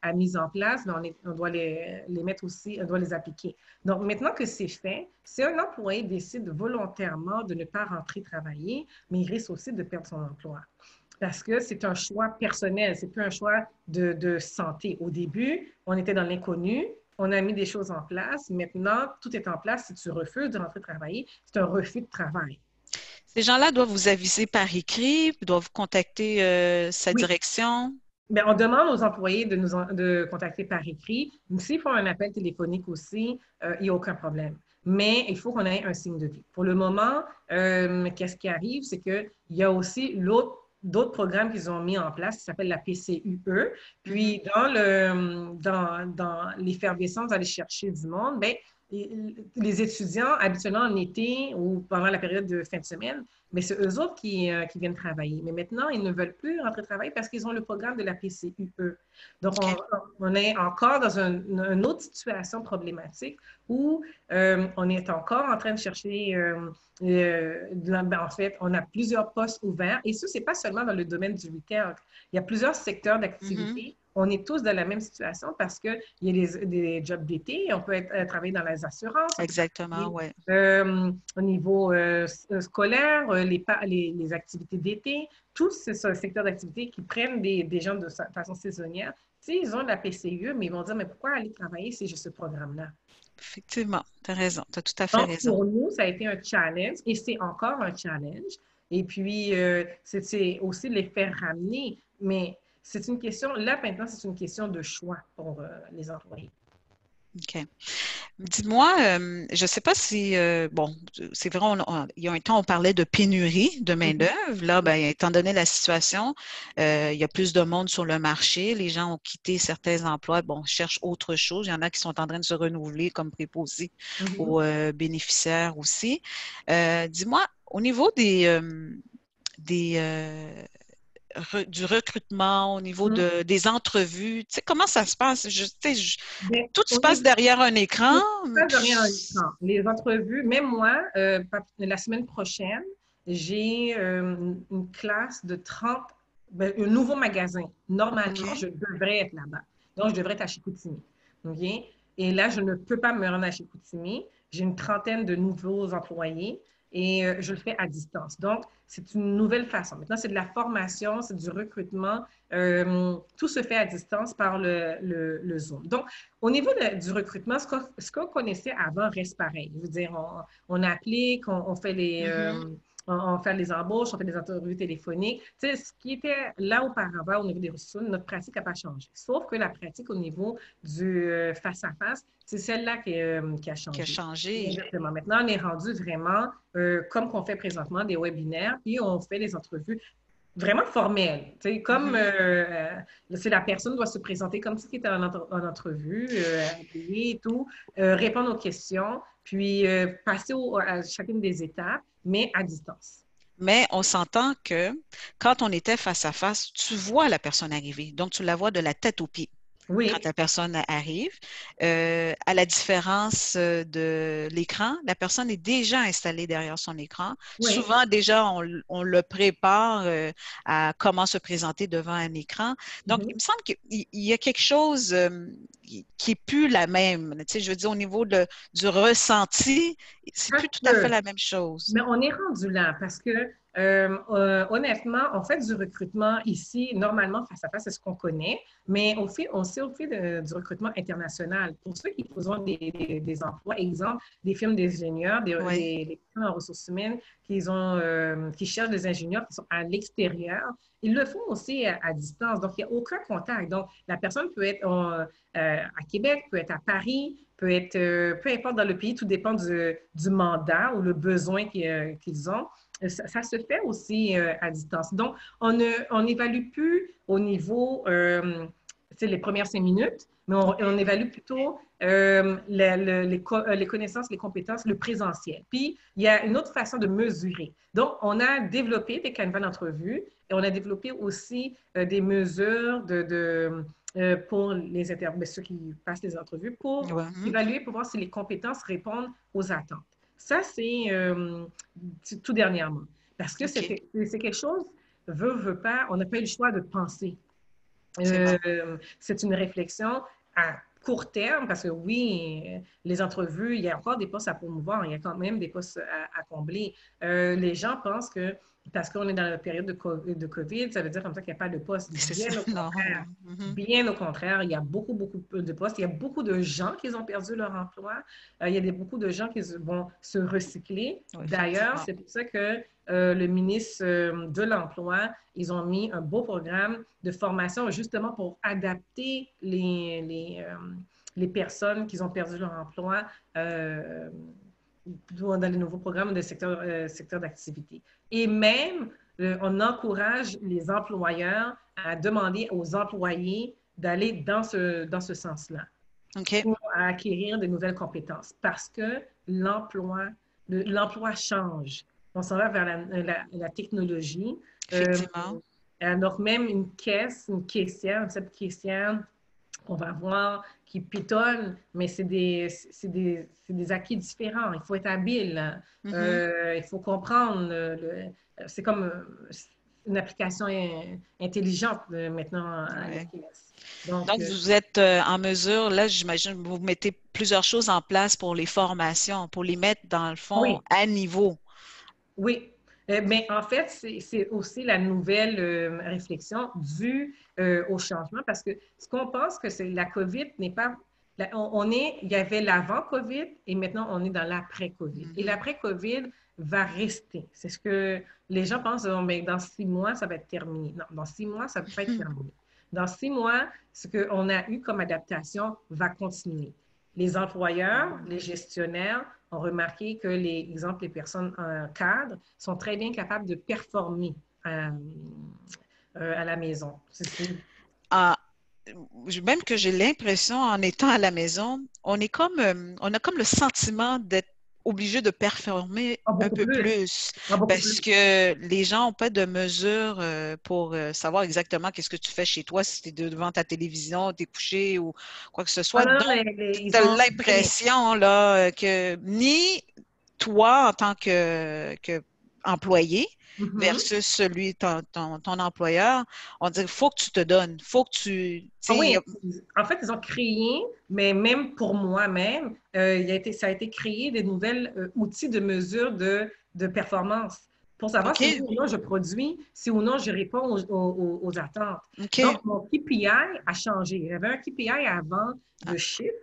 a mises en place, on doit les mettre aussi, on doit les appliquer. Donc, maintenant que c'est fait, si un employé décide volontairement de ne pas rentrer travailler, mais il risque aussi de perdre son emploi. Parce que c'est un choix personnel, c'est plus un choix de santé. Au début, on était dans l'inconnu, on a mis des choses en place. Maintenant, tout est en place. Si tu refuses de rentrer travailler, c'est un refus de travail. Ces gens-là doivent vous aviser par écrit, doivent contacter sa direction? Bien, on demande aux employés de contacter par écrit. S'ils font un appel téléphonique aussi, il n'y a aucun problème. Mais il faut qu'on ait un signe de vie. Pour le moment, qu'est-ce qui arrive, c'est qu'il y a aussi d'autres programmes qu'ils ont mis en place qui s'appellent la PCUE. Puis, dans l'effervescence d'aller chercher du monde, bien, les étudiants, habituellement en été ou pendant la période de fin de semaine, mais c'est eux autres qui viennent travailler. Mais maintenant, ils ne veulent plus rentrer travailler parce qu'ils ont le programme de la PCUE. Donc, OK. on est encore dans une autre situation problématique où on est encore en train de chercher, en fait, on a plusieurs postes ouverts. Et ça, ce n'est pas seulement dans le domaine du retail. Il y a plusieurs secteurs d'activité. On est tous dans la même situation parce qu'il y a des jobs d'été, on peut travailler dans les assurances, Exactement, oui. au niveau scolaire, les activités d'été, tous ces secteurs d'activité qui prennent des gens de façon saisonnière. Tu sais, ils ont la PCE, mais ils vont dire, mais pourquoi aller travailler si j'ai ce programme-là? Effectivement, tu as raison, tu as tout à fait Donc, raison. pour nous, ça a été un challenge et c'est encore un challenge. Et puis, c'est aussi de les faire ramener. Mais c'est une question, là maintenant, c'est une question de choix pour les employés. OK. Dis-moi, je ne sais pas si, bon, c'est vrai, il y a un temps, on parlait de pénurie de main-d'œuvre. Là, ben, étant donné la situation, il y a plus de monde sur le marché. Les gens ont quitté certains emplois, bon, cherchent autre chose. Il y en a qui sont en train de se renouveler comme préposés aux bénéficiaires aussi. Dis-moi, au niveau du recrutement, au niveau des entrevues, tu sais, comment ça se passe? Tout se passe derrière un écran. Pas derrière un écran. Les entrevues, même moi, la semaine prochaine, j'ai une classe de 30, un nouveau magasin. Normalement, je devrais être là-bas. Donc, je devrais être à Chicoutimi. OK? Et là, je ne peux pas me rendre à Chicoutimi. J'ai une trentaine de nouveaux employés et je le fais à distance. Donc, c'est une nouvelle façon. Maintenant, c'est de la formation, c'est du recrutement. Tout se fait à distance par le Zoom. Donc, au niveau du recrutement, ce qu'on connaissait avant reste pareil. Je veux dire, on applique, on fait on fait les embauches, on fait des entrevues téléphoniques. Tu sais, ce qui était là auparavant au niveau des ressources humaines, notre pratique n'a pas changé. Sauf que la pratique au niveau du face-à-face, c'est celle-là qui a changé. Qui a changé. Exactement. Maintenant, on est rendu vraiment, comme qu'on fait présentement, des webinaires, puis on fait des entrevues vraiment formelles. Tu sais, comme si la personne doit se présenter comme si elle était en entrevue, appeler et tout, répondre aux questions, puis passer à chacune des étapes, mais à distance. Mais on s'entend que quand on était face à face, tu vois la personne arriver. Donc, tu la vois de la tête aux pieds. Oui. Quand la personne arrive. À la différence de l'écran, la personne est déjà installée derrière son écran. Oui. Souvent, déjà, on le prépare à comment se présenter devant un écran. Donc, il me semble qu'il y a quelque chose qui n'est plus la même. Tu sais, je veux dire, au niveau du ressenti, c'est plus tout à fait la même chose. Mais on est rendu là parce que honnêtement, on fait du recrutement ici, normalement, face à face, c'est ce qu'on connaît, mais on fait du recrutement international. Pour ceux qui font des emplois, exemple, des firmes d'ingénieurs, des firmes en ressources humaines qui cherchent des ingénieurs qui sont à l'extérieur, ils le font aussi à distance. Donc, il n'y a aucun contact. Donc, la personne peut être à Québec, peut être à Paris, peut être peu importe dans le pays, tout dépend du mandat ou le besoin qu'ils ont. Ça se fait aussi à distance. Donc, on n'évalue plus au niveau, les premières 5 minutes, mais on évalue plutôt les connaissances, les compétences, le présentiel. Puis, il y a une autre façon de mesurer. Donc, on a développé des canevas d'entrevue et on a développé aussi des mesures pour ceux qui passent les entrevues pour évaluer, pour voir si les compétences répondent aux attentes. Ça, c'est tout dernièrement. Parce que c'est quelque chose, veut pas, on n'a pas eu le choix de penser. C'est une réflexion à court terme, parce que oui, les entrevues, il y a encore des postes à promouvoir, il y a quand même des postes à combler. Les gens pensent que parce qu'on est dans la période de COVID, ça veut dire comme ça qu'il n'y a pas de poste. Bien au contraire. Bien au contraire, il y a beaucoup de postes. Il y a beaucoup de gens qui ont perdu leur emploi. Il y a beaucoup de gens qui vont se recycler. D'ailleurs, c'est pour ça que le ministre de l'Emploi, ils ont mis un beau programme de formation justement pour adapter les personnes qui ont perdu leur emploi dans les nouveaux programmes de secteur d'activité. Et même, on encourage les employeurs à demander aux employés d'aller dans ce sens-là. OK. pour acquérir de nouvelles compétences parce que l'emploi change. On s'en va vers la technologie. Effectivement. Donc, même une caissière, une caissière, on va voir qui pitonne, mais c'est des acquis différents. Il faut être habile. Mhm. Il faut comprendre. C'est comme une application intelligente maintenant à la Ouais. caisse. Donc, Donc, vous êtes en mesure, là, j'imagine, vous mettez plusieurs choses en place pour les formations, pour les mettre, dans le fond, oui, à niveau. oui. Mais en fait, c'est aussi la nouvelle réflexion due au changement parce que ce qu'on pense que c'est la COVID n'est pas. Il y avait l'avant-COVID et maintenant on est dans l'après-COVID. Et Mhm. l'après-COVID va rester. C'est ce que les gens pensent, oh, mais dans 6 mois, ça va être terminé. Non, dans 6 mois, ça ne va pas être terminé. Dans 6 mois, ce qu'on a eu comme adaptation va continuer. Les employeurs, les gestionnaires ont remarqué que les personnes cadres sont très bien capables de performer à la maison. Ah, même que j'ai l'impression, en étant à la maison, on a comme le sentiment d'être obligé de performer un Beaucoup peu plus. plus Beaucoup parce plus. que les gens n'ont pas de mesures pour savoir exactement qu'est-ce que tu fais chez toi, si tu es devant ta télévision, tu es couché ou quoi que ce Ah soit. non, Donc, tu ils as ont. l'impression là, que ni toi en tant que employé Mhm. versus ton employeur, on dit, il faut que tu te donnes, il faut que tu Ah sais, oui, en fait, ils ont créé, mais même pour moi-même, ça a été créé des nouvelles outils de mesure de performance pour savoir si oui OK, ou non je produis, si ou non je réponds aux attentes. OK. Donc, mon KPI a changé. J'avais un KPI avant Ah, de chiffres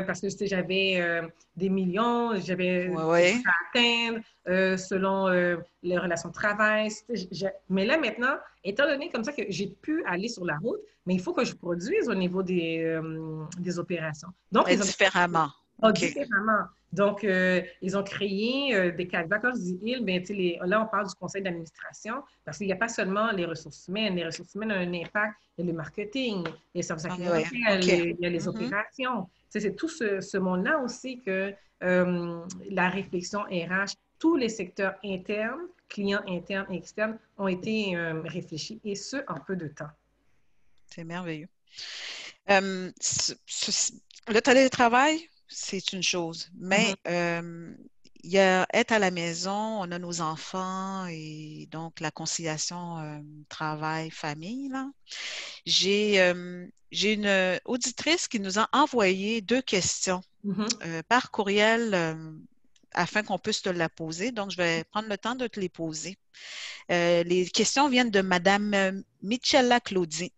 parce que j'avais des millions, j'avais ouais, des choses ouais. à atteindre selon les relations de travail. Mais là, maintenant, étant donné comme ça que j'ai pu aller sur la route, mais il faut que je produise au niveau des opérations. Donc, Mais ils ont différemment. OK. différemment. Donc, ils ont créé des cadres. Quand je dis ils, bien, là, on parle du conseil d'administration parce qu'il n'y a pas seulement les ressources humaines. Les ressources humaines ont un impact. Il y a le marketing, les services à Ah, clientèle, ouais. OK. il y a les Mhm. opérations. C'est tout ce monde-là aussi que la réflexion RH, tous les secteurs internes, clients internes et externes, ont été réfléchis et ce, en peu de temps. C'est merveilleux. Le télétravail, c'est une chose, mais Mhm. il y a être à la maison, on a nos enfants et donc la conciliation travail-famille, là. J'ai une auditrice qui nous a envoyé 2 questions Mhm. par courriel afin qu'on puisse te la poser. Donc, je vais prendre le temps de te les poser. Les questions viennent de Madame Michela Claudie.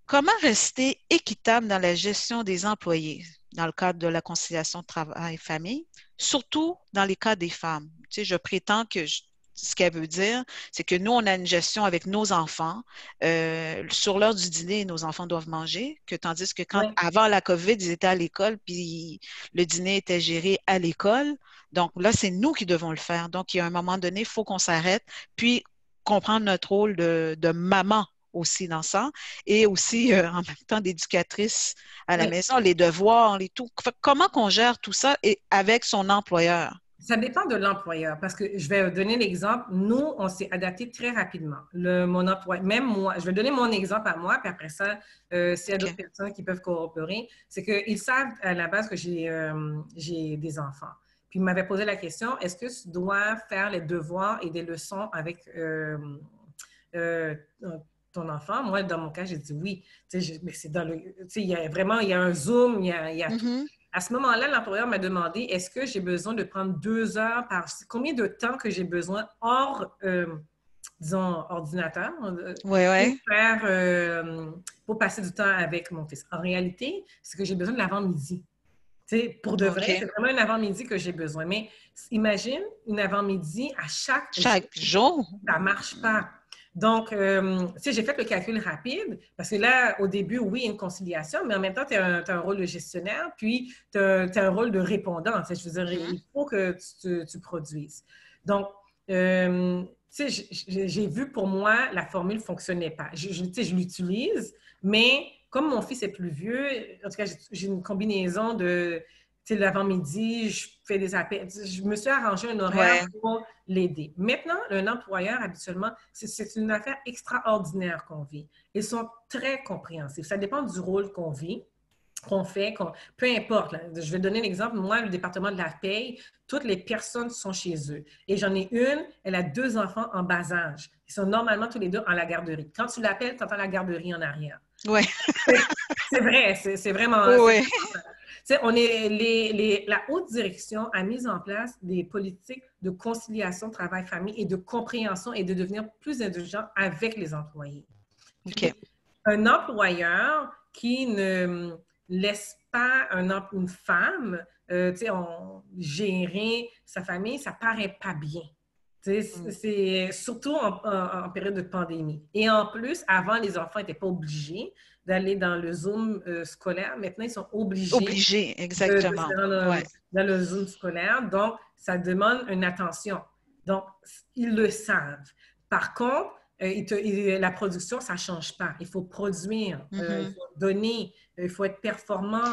Comment rester équitable dans la gestion des employés dans le cadre de la conciliation travail-famille, surtout dans les cas des femmes? Tu sais, je prétends que ce qu'elle veut dire, c'est que nous, on a une gestion avec nos enfants. Sur l'heure du dîner, nos enfants doivent manger, que tandis que Oui. avant la COVID, ils étaient à l'école, puis le dîner était géré à l'école. Donc là, c'est nous qui devons le faire. Donc, il y a un moment donné, il faut qu'on s'arrête, puis comprendre notre rôle de maman aussi dans ça, et aussi en même temps d'éducatrice à la Oui. maison, les devoirs, les tout. Comment qu'on gère tout ça et avec son employeur? Ça dépend de l'employeur parce que je vais donner l'exemple. Nous, on s'est adapté très rapidement. Mon employeur, même moi, je vais donner mon exemple à moi, puis après ça, s'il y a d'autres OK. personnes qui peuvent coopérer, c'est qu'ils savent à la base que j'ai des enfants. Puis ils m'avaient posé la question, est-ce que tu dois faire les devoirs et des leçons avec euh, ton enfant? Moi, dans mon cas, j'ai dit oui. Mais c'est dans le, il y a vraiment, il y a un Zoom, il y a tout. Mhm. À ce moment-là, l'employeur m'a demandé, est-ce que j'ai besoin de prendre 2 heures par... Combien de temps que j'ai besoin hors, disons, ordinateur Oui, pour oui. faire, pour passer du temps avec mon fils? En réalité, c'est que j'ai besoin de l'avant-midi. Pour de vrai, OK. c'est vraiment un avant-midi que j'ai besoin. Mais imagine une avant-midi à chaque jour. Chaque jour? Ça ne marche pas. Donc, j'ai fait le calcul rapide parce que là, au début, oui, il y a une conciliation, mais en même temps, tu as, un rôle de gestionnaire, puis tu as, un rôle de répondant. Je veux dire, Mhm. il faut que tu produises. Donc, j'ai vu pour moi, la formule ne fonctionnait pas. Je l'utilise, mais comme mon fils est plus vieux, en tout cas, j'ai une combinaison de, tu sais, l'avant-midi, je fais des appels. Je me suis arrangé un horaire pour l'aider. Maintenant, un employeur, habituellement, c'est une affaire extraordinaire qu'on vit. Ils sont très compréhensifs. Ça dépend du rôle qu'on vit. Peu importe. Là. Je vais donner un exemple. Moi, le département de la paye, toutes les personnes sont chez eux. Et j'en ai une, elle a 2 enfants en bas âge. Ils sont normalement tous les 2 en la garderie. Quand tu l'appelles, tu entends la garderie en arrière. Oui. C'est vrai, c'est vraiment... Oui. La haute direction a mis en place des politiques de conciliation travail-famille et de compréhension et de devenir plus indulgent avec les employés. OK. Un employeur qui ne laisse pas une femme gérer sa famille, ça paraît pas bien. C'est surtout en période de pandémie. Et en plus, avant, les enfants n'étaient pas obligés d'aller dans le Zoom scolaire. Maintenant, ils sont obligés. Obligés, exactement. Dans le Zoom scolaire. Donc, ça demande une attention. Donc, ils le savent. Par contre, la production, ça ne change pas. Il faut produire, il faut donner, il faut être performant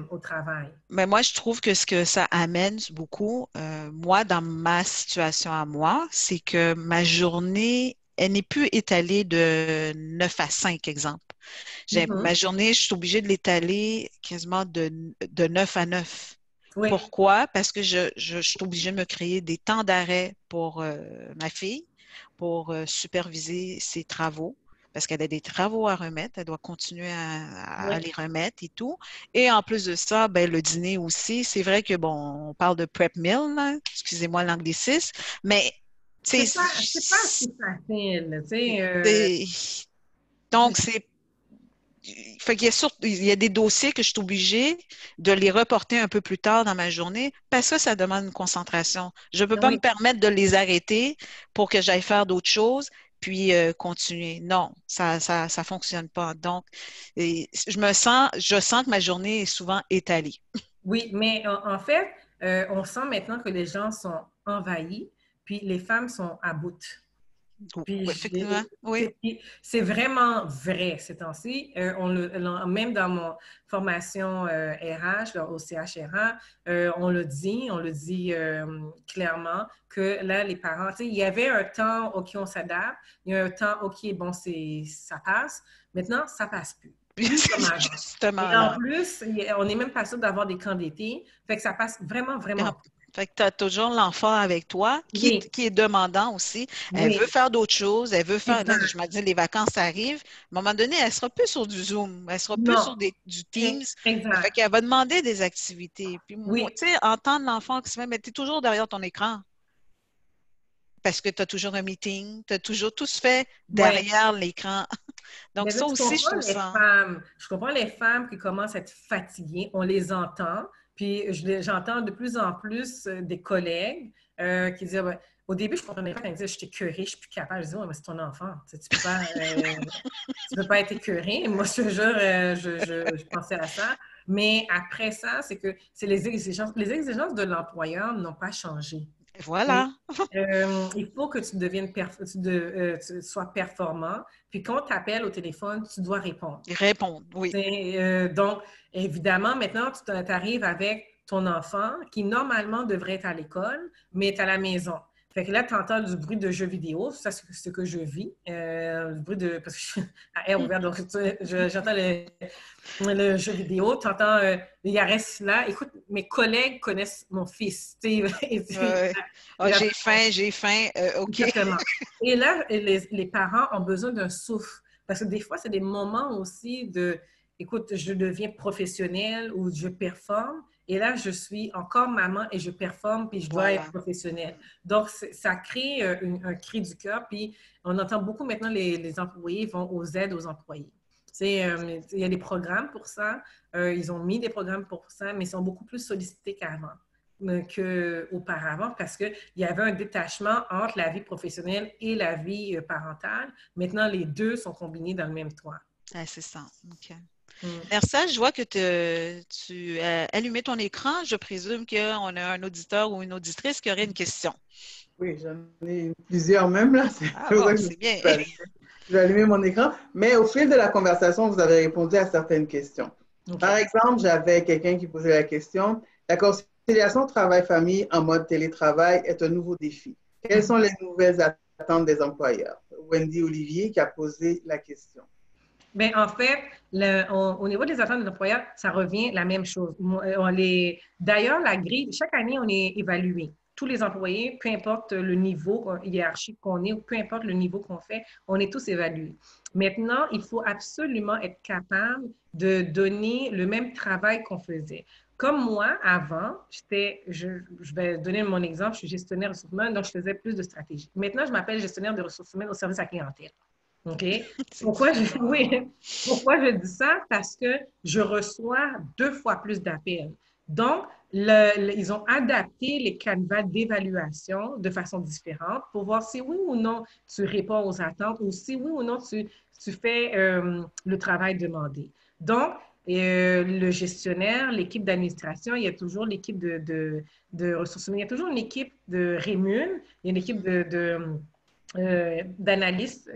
au travail. Mais moi, je trouve que ce que ça amène beaucoup, moi, dans ma situation à moi, c'est que ma journée, elle n'est plus étalée de 9 à 5, exemple. Ma journée, je suis obligée de l'étaler quasiment de 9 à 9. Oui. Pourquoi? Parce que je suis obligée de me créer des temps d'arrêt pour ma fille, pour superviser ses travaux, parce qu'elle a des travaux à remettre, elle doit continuer à les remettre et tout. Et en plus de ça, ben, le dîner aussi, c'est vrai que, bon, on parle de prep meal, là, excusez-moi l'anglicisme, mais... C'est pas si facile, tu sais. Donc, c'est... Fait qu'il il y a des dossiers que je suis obligée de les reporter un peu plus tard dans ma journée parce que ça demande une concentration. Je ne peux pas me permettre de les arrêter pour que j'aille faire d'autres choses puis continuer. Non, ça fonctionne pas. Donc, je sens que ma journée est souvent étalée. Oui, mais en fait, on sent maintenant que les gens sont envahis puis les femmes sont à bout. Puis effectivement, oui. C'est vraiment vrai ces temps-ci. Même dans mon formation RH, là, au CHRA, on le dit clairement que là, les parents, il y avait un temps, OK, on s'adapte. Il y a un temps, OK, bon, ça passe. Maintenant, ça passe plus. Justement. Et en plus, on n'est même pas sûr d'avoir des camps d'été. Fait que ça passe vraiment, vraiment plus. Fait que tu as toujours l'enfant avec toi qui est demandant aussi. Elle veut faire d'autres choses. Elle veut faire, là, je me dis, les vacances arrivent. À un moment donné, elle ne sera plus sur du Zoom. Elle ne sera plus sur du Teams. Fait qu'elle va demander des activités. Puis, tu sais, entendre l'enfant qui se met, mais tu es toujours derrière ton écran. Parce que tu as toujours un meeting. Tu as toujours tout se fait derrière l'écran. Donc, ça aussi, je trouve ça. Je comprends les femmes qui commencent à être fatiguées. On les entend. Puis j'entends de plus en plus des collègues qui disent au début, je comprenais pas quand ils disaient je suis écœurée, je suis plus capable. Je dis mais c'est ton enfant. Tu peux pas être écœurée. Moi, je te jure, je pensais à ça. Mais après ça, c'est que c'est les exigences. Les exigences de l'employeur n'ont pas changé. Voilà. Il faut que tu sois performant. Puis quand on t'appelle au téléphone, tu dois répondre. Répondre, oui. Donc, évidemment, maintenant, tu arrives avec ton enfant qui, normalement, devrait être à l'école, mais est à la maison. Fait que là, tu entends du bruit de jeux vidéo. Ça, c'est ce que je vis. Le bruit de... Parce que je suis à air ouvert, donc j'entends le jeu vidéo. Tu entends... il reste là. Écoute, mes collègues connaissent mon fils. J'ai faim. OK. Exactement. Et là, les parents ont besoin d'un souffle. Parce que des fois, c'est des moments aussi de... Écoute, je deviens professionnelle ou je performe. Et là, je suis encore maman et je performe, puis je dois être professionnelle. Donc, ça crée un cri du cœur. Puis, on entend beaucoup maintenant les employés vont aux aides aux employés. Il y a des programmes pour ça. Ils ont mis des programmes pour ça, mais ils sont beaucoup plus sollicités qu'auparavant parce qu'il y avait un détachement entre la vie professionnelle et la vie parentale. Maintenant, les deux sont combinés dans le même toit. Ah, c'est ça. OK. Merci, je vois que tu as allumé ton écran. Je présume qu'on a un auditeur ou une auditrice qui aurait une question. Oui, j'en ai plusieurs même, là. C'est bien. Je vais allumer mon écran. Mais au fil de la conversation, vous avez répondu à certaines questions. Okay. Par exemple, j'avais quelqu'un qui posait la question, la conciliation travail-famille en mode télétravail est un nouveau défi. Quelles sont les nouvelles attentes des employeurs? Wendy Olivier qui a posé la question. Bien, en fait, au niveau des attentes des employeurs, ça revient la même chose. D'ailleurs, la grille, chaque année, on est évalué. Tous les employés, peu importe le niveau hiérarchique qu'on est, ou peu importe le niveau qu'on fait, on est tous évalués. Maintenant, il faut absolument être capable de donner le même travail qu'on faisait. Comme moi, avant, je vais donner mon exemple, je suis gestionnaire de ressources humaines, donc je faisais plus de stratégie. Maintenant, je m'appelle gestionnaire de ressources humaines au service à la clientèle. OK? Pourquoi je dis ça? Parce que je reçois 2 fois plus d'appels. Donc, ils ont adapté les canevas d'évaluation de façon différente pour voir si oui ou non tu réponds aux attentes ou si oui ou non tu fais le travail demandé. Donc, le gestionnaire, l'équipe d'administration, il y a toujours l'équipe de ressources humaines, il y a toujours une équipe de rémun, il y a une équipe d'analystes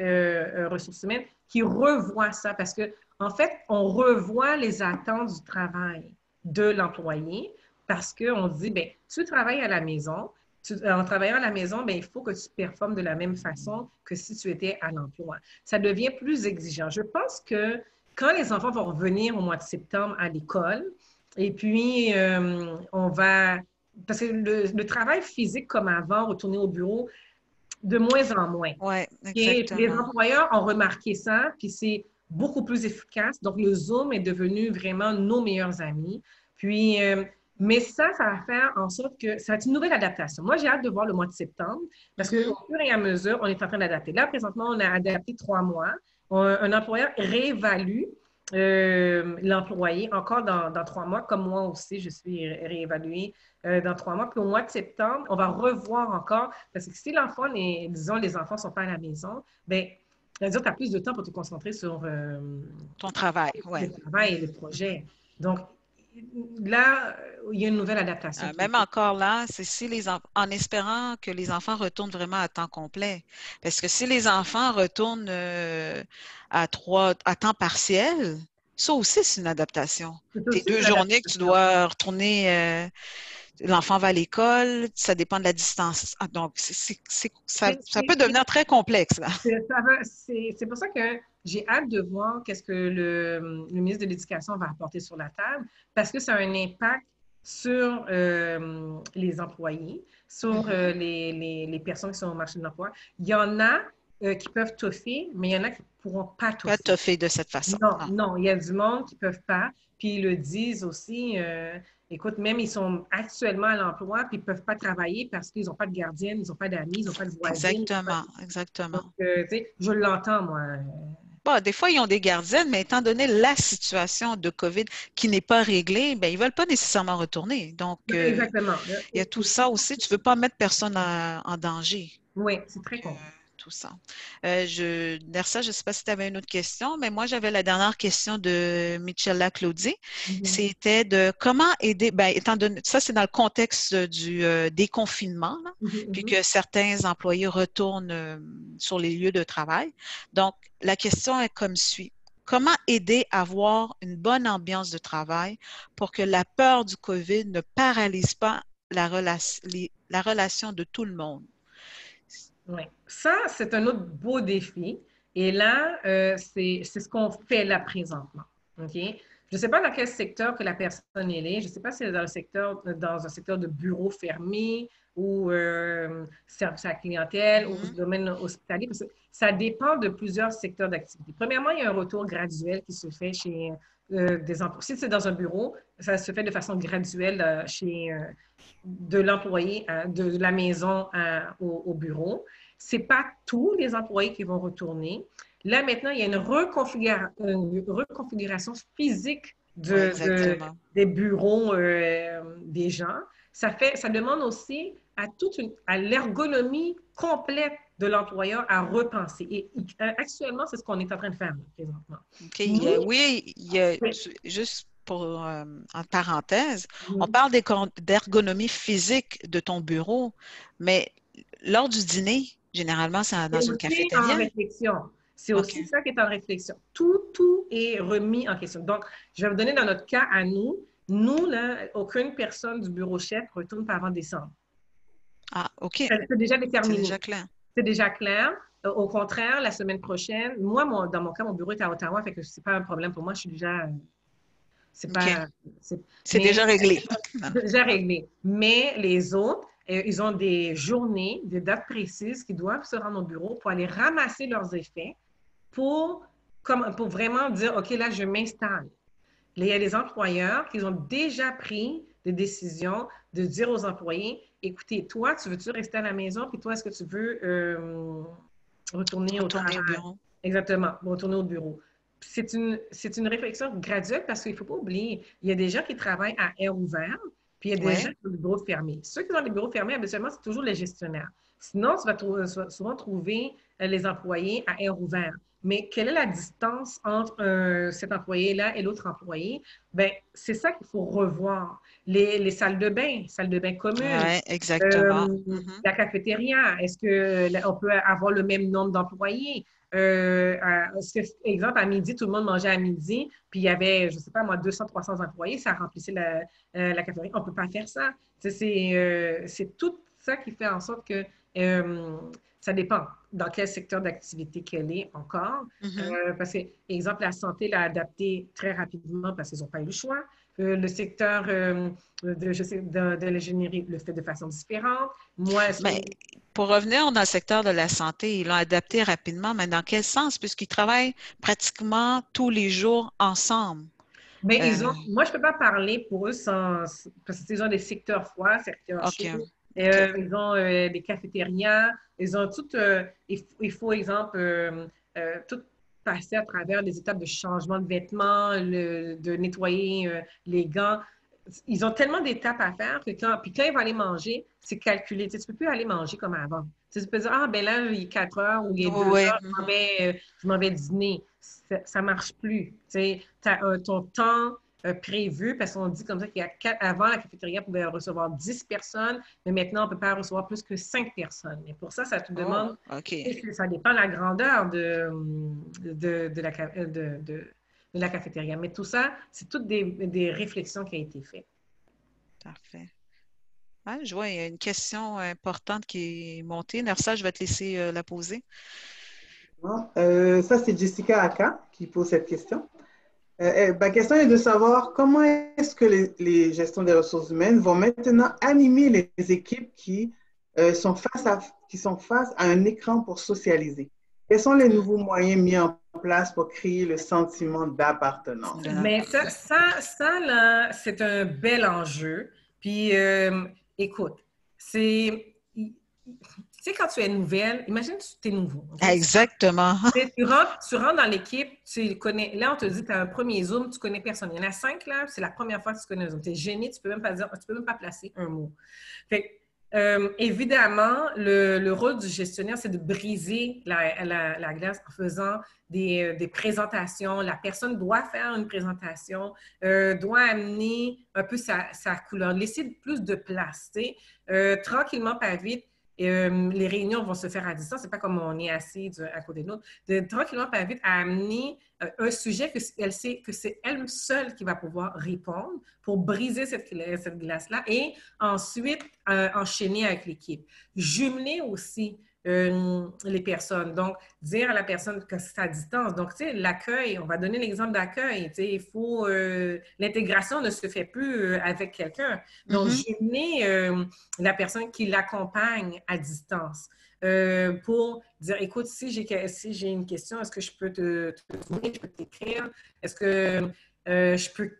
ressources humaines qui revoient ça parce que, en fait, on revoit les attentes du travail de l'employé parce qu'on dit, bien, tu travailles à la maison, en travaillant à la maison, bien, il faut que tu performes de la même façon que si tu étais à l'emploi. Ça devient plus exigeant. Je pense que quand les enfants vont revenir au mois de septembre à l'école, et puis on va... Parce que le travail physique comme avant, retourner au bureau, de moins en moins. Oui, exactement. Et les employeurs ont remarqué ça, puis c'est beaucoup plus efficace. Donc, le Zoom est devenu vraiment nos meilleurs amis. Puis, mais ça va faire en sorte que ça va être une nouvelle adaptation. Moi, j'ai hâte de voir le mois de septembre parce qu'au fur et à mesure, on est en train d'adapter. Là, présentement, on a adapté 3 mois. Un employeur réévalue l'employé encore dans 3 mois, comme moi aussi, je suis réévaluée dans 3 mois. Puis au mois de septembre, on va revoir encore, parce que si l'enfant, disons, les enfants ne sont pas à la maison, bien, c'est-à-dire que tu as plus de temps pour te concentrer sur ton travail, le travail et le projet. Donc, là, il y a une nouvelle adaptation. Même encore là, c'est en espérant que les enfants retournent vraiment à temps complet. Parce que si les enfants retournent à temps partiel, ça aussi, c'est une adaptation. Tes 2 journées que tu dois retourner, l'enfant va à l'école, ça dépend de la distance. Donc, ça peut devenir très complexe, là. C'est pour ça que j'ai hâte de voir qu'est-ce que le ministre de l'Éducation va apporter sur la table, parce que ça a un impact sur les employés, sur les personnes qui sont au marché de l'emploi. Il y en a qui peuvent toffer, mais il y en a qui ne pourront pas toffer. Pas toffer de cette façon. Non, il y a du monde qui ne peuvent pas. Puis ils le disent aussi, écoute, même ils sont actuellement à l'emploi, puis ils ne peuvent pas travailler parce qu'ils n'ont pas de gardienne, ils n'ont pas d'amis, ils n'ont pas de voisine. Exactement. Donc, tu sais, je l'entends, moi. Bon, des fois, ils ont des gardiennes, mais étant donné la situation de COVID qui n'est pas réglée, bien, ils ne veulent pas nécessairement retourner. Donc, exactement. Il y a tout ça aussi. Tu ne veux pas mettre personne en danger. Oui, c'est très con. Tout ça. Nersa, je ne sais pas si tu avais une autre question, mais moi, j'avais la dernière question de Michela Claudie. C'était de comment aider, bien, étant donné, ça, c'est dans le contexte du déconfinement, là, puis que certains employés retournent sur les lieux de travail. Donc, la question est comme suit. Comment aider à avoir une bonne ambiance de travail pour que la peur du COVID ne paralyse pas la relation de tout le monde? Oui, ça, c'est un autre beau défi. Et là, c'est ce qu'on fait là présentement. OK? Je ne sais pas dans quel secteur que la personne est. Je ne sais pas si c'est dans un secteur de bureau fermé ou service à la clientèle ou domaine hospitalier. Parce que ça dépend de plusieurs secteurs d'activité. Premièrement, il y a un retour graduel qui se fait chez des employés. Si c'est dans un bureau, ça se fait de façon graduelle de l'employé, de la maison au bureau. Ce n'est pas tous les employés qui vont retourner. Là, maintenant, il y a une reconfiguration physique des bureaux des gens. Ça demande aussi à l'ergonomie complète de l'employeur à repenser. Et actuellement, c'est ce qu'on est en train de faire présentement. Juste en parenthèse, on parle d'ergonomie physique de ton bureau, mais lors du dîner, généralement, c'est dans une cafétéria. En réflexion. C'est aussi ça qui est en réflexion. Tout est remis en question. Donc, je vais vous donner dans notre cas à nous. Nous, là, aucune personne du bureau chef retourne pas avant décembre. Ah, OK. C'est déjà déterminé. C'est déjà clair. C'est déjà clair. Au contraire, la semaine prochaine, moi, dans mon cas, mon bureau est à Ottawa, fait que c'est pas un problème pour moi. Je suis déjà... C'est pas... C'est déjà réglé. C'est déjà réglé. Mais les autres, ils ont des journées, des dates précises qui doivent se rendre au bureau pour aller ramasser leurs effets pour vraiment dire, OK, là, je m'installe. Il y a des employeurs qui ont déjà pris des décisions de dire aux employés, écoutez, toi, tu veux-tu rester à la maison, puis toi, est-ce que tu veux retourner au bureau? Exactement, retourner au bureau. C'est une réflexion graduelle parce qu'il ne faut pas oublier, il y a des gens qui travaillent à air ouvert, puis il y a des gens qui ont des bureaux fermés. Ceux qui ont des bureaux fermés, habituellement, c'est toujours les gestionnaires. Sinon, tu vas souvent trouver les employés à air ouvert. Mais quelle est la distance entre cet employé-là et l'autre employé? Bien, c'est ça qu'il faut revoir. Les salles de bain communes. Oui, exactement. La cafétéria, est-ce qu'on peut avoir le même nombre d'employés? Exemple, à midi, tout le monde mangeait à midi, puis il y avait, je ne sais pas moi, 200, 300 employés, ça remplissait la cafétéria. On ne peut pas faire ça. C'est tout ça qui fait en sorte que ça dépend dans quel secteur d'activité qu'elle est encore. Parce que, exemple, la santé l'a adapté très rapidement parce qu'ils n'ont pas eu le choix. Le secteur de l'ingénierie le fait de façon différente. Pour revenir dans le secteur de la santé, ils l'ont adapté rapidement, mais dans quel sens? Puisqu'ils travaillent pratiquement tous les jours ensemble. Mais moi, je ne peux pas parler pour eux parce qu'ils ont des secteurs froids, secteurs chauds. Ils ont des cafétérias, ils ont tout, il faut, exemple, tout passer à travers des étapes de changement de vêtements, de nettoyer les gants. Ils ont tellement d'étapes à faire que quand ils vont aller manger, c'est calculé. Tu ne peux plus aller manger comme avant. Tu peux dire, ah, ben là, il est 4 heures ou il est 2 heures, je m'en vais dîner. Ça ne marche plus. Tu as ton temps prévu, parce qu'on dit comme ça qu'avant, la cafétéria pouvait recevoir 10 personnes, mais maintenant, on ne peut pas recevoir plus que 5 personnes. Et pour ça, ça te demande, ça dépend de la grandeur de la cafétéria. Mais tout ça, c'est toutes des réflexions qui ont été faites. Parfait. Ah, je vois, il y a une question importante qui est montée. Nersa, je vais te laisser la poser. Ça, c'est Jessica Aka qui pose cette question. Ma question est de savoir comment est-ce que les gestions des ressources humaines vont maintenant animer les équipes qui sont face à un écran pour socialiser. Quels sont les nouveaux moyens mis en place pour créer le sentiment d'appartenance? Mais ça là, c'est un bel enjeu. Puis, écoute, tu sais, quand tu es nouvelle, imagine que tu es nouveau. Okay? Exactement. Tu rentres dans l'équipe, tu connais. Là, on te dit, tu as un premier Zoom, tu connais personne. Il y en a 5 là, c'est la première fois que tu connais un Zoom. Tu es gêné, tu peux même pas placer un mot. Fait évidemment, le rôle du gestionnaire, c'est de briser la glace en faisant des présentations. La personne doit faire une présentation, doit amener un peu sa couleur, laisser plus de place. Tranquillement, pas vite. Les réunions vont se faire à distance. C'est pas comme on est assis à côté de l'autre. Tranquillement, pas vite, à amener un sujet qu'elle sait que c'est elle seule qui va pouvoir répondre pour briser cette glace-là et ensuite enchaîner avec l'équipe. Jumeler aussi les personnes. Donc, dire à la personne que c'est à distance. Donc, tu sais, l'accueil, on va donner l'exemple d'accueil. Tu sais, il faut... l'intégration ne se fait plus avec quelqu'un. Donc, jumeler la personne qui l'accompagne à distance pour dire, écoute, si j'ai une question, est-ce que je peux te donner, je peux t'écrire? Est-ce que je peux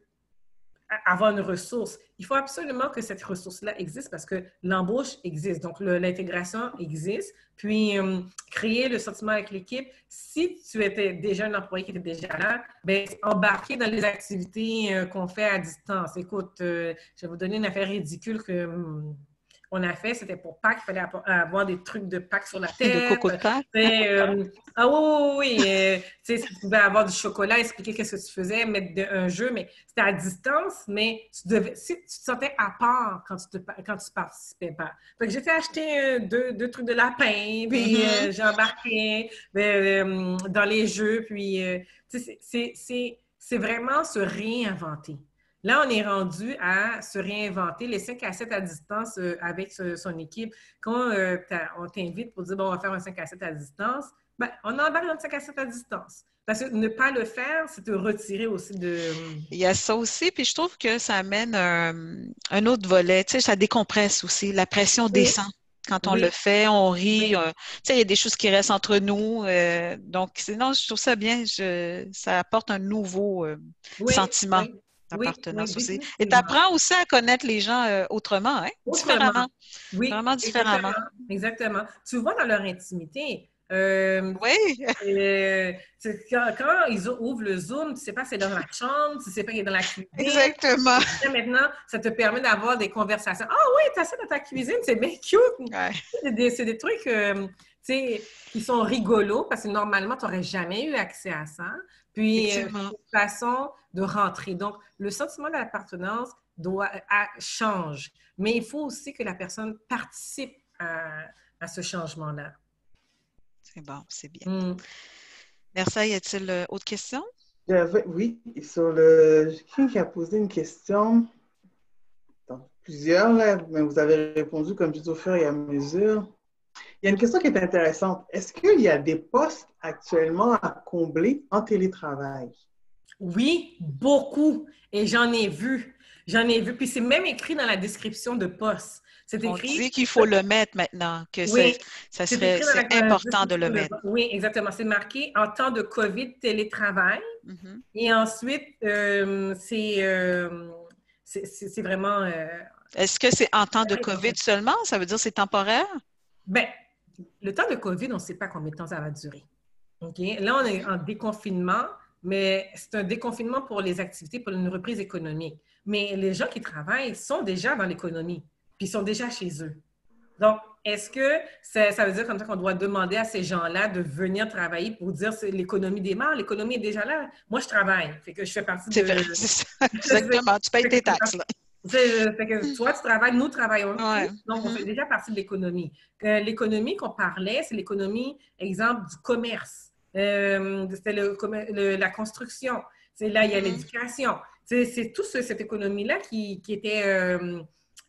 avoir une ressource? Il faut absolument que cette ressource-là existe parce que l'embauche existe. Donc, l'intégration existe. Puis, créer le sentiment avec l'équipe. Si tu étais déjà un employé qui était déjà là, bien, embarquer dans les activités qu'on fait à distance. Écoute, je vais vous donner une affaire ridicule on a fait, c'était pour Pâques, il fallait avoir des trucs de Pâques sur la De tête. coco de Pâques. Ah oui, oui, tu sais, tu pouvais avoir du chocolat, expliquer qu'est-ce que tu faisais, mettre un jeu, mais c'était à distance, mais si tu te sentais à part quand tu participais pas. Fait que j'ai fait acheter deux trucs de lapin, puis j'ai embarqué dans les jeux, puis tu sais, c'est vraiment se réinventer. Là, on est rendu à se réinventer les 5 à 7 à distance avec son équipe. Quand on t'invite pour dire, bon, on va faire un 5 à 7 à distance, ben, on embarque dans le 5 à 7 à distance. Parce que ne pas le faire, c'est te retirer aussi de... Il y a ça aussi, puis je trouve que ça amène un autre volet. Tu sais, ça décompresse aussi. La pression descend. Quand on le fait, on rit. Tu sais, il y a des choses qui restent entre nous. Donc, non, je trouve ça bien. Ça apporte un nouveau sentiment d'appartenance aussi. Et tu apprends aussi à connaître les gens autrement, hein? Différemment. Oui, vraiment différemment. Exactement. Tu vois dans leur intimité. Oui. Quand ils ouvrent le Zoom, tu ne sais pas si c'est dans la chambre, tu ne sais pas qu'il est dans la cuisine. Exactement. Et maintenant, ça te permet d'avoir des conversations. Ah oui, tu as ça dans ta cuisine, c'est bien cute. Ouais. C'est des trucs qui sont rigolos parce que normalement, tu n'aurais jamais eu accès à ça. Puis, c'est une façon de rentrer. Donc, le sentiment d'appartenance change. Mais il faut aussi que la personne participe à ce changement-là. C'est bon, c'est bien. Merci. Y a-t-il autre question? Oui, qui a posé une question? Donc, plusieurs, là, mais vous avez répondu comme je dis au fur et à mesure. Il y a une question qui est intéressante. Est-ce qu'il y a des postes actuellement à combler en télétravail? Oui, beaucoup. Et j'en ai vu. Puis c'est même écrit dans la description de poste. C'est écrit. On dit qu'il faut le mettre maintenant, que c'est important de le mettre. Oui, exactement. C'est marqué en temps de COVID, télétravail. Et ensuite, c'est vraiment... Est-ce que c'est en temps de COVID seulement? Ça veut dire que c'est temporaire? Bien, le temps de COVID, on ne sait pas combien de temps ça va durer. OK? Là, on est en déconfinement, mais c'est un déconfinement pour les activités, pour une reprise économique. Mais les gens qui travaillent sont déjà dans l'économie, puis ils sont déjà chez eux. Donc, est-ce que ça veut dire comme ça qu'on doit demander à ces gens-là de venir travailler pour dire que l'économie démarre? L'économie est déjà là. Moi, je travaille. Fait que je fais partie de... C'est vrai, c'est ça. Exactement. Tu payes tes taxes, là. Fait que toi, tu travailles, nous travaillons. Donc, on fait déjà partie de l'économie. L'économie qu'on parlait, c'est l'économie, exemple, du commerce. C'était la construction. Là, il y a l'éducation. C'est toute cette économie-là qui était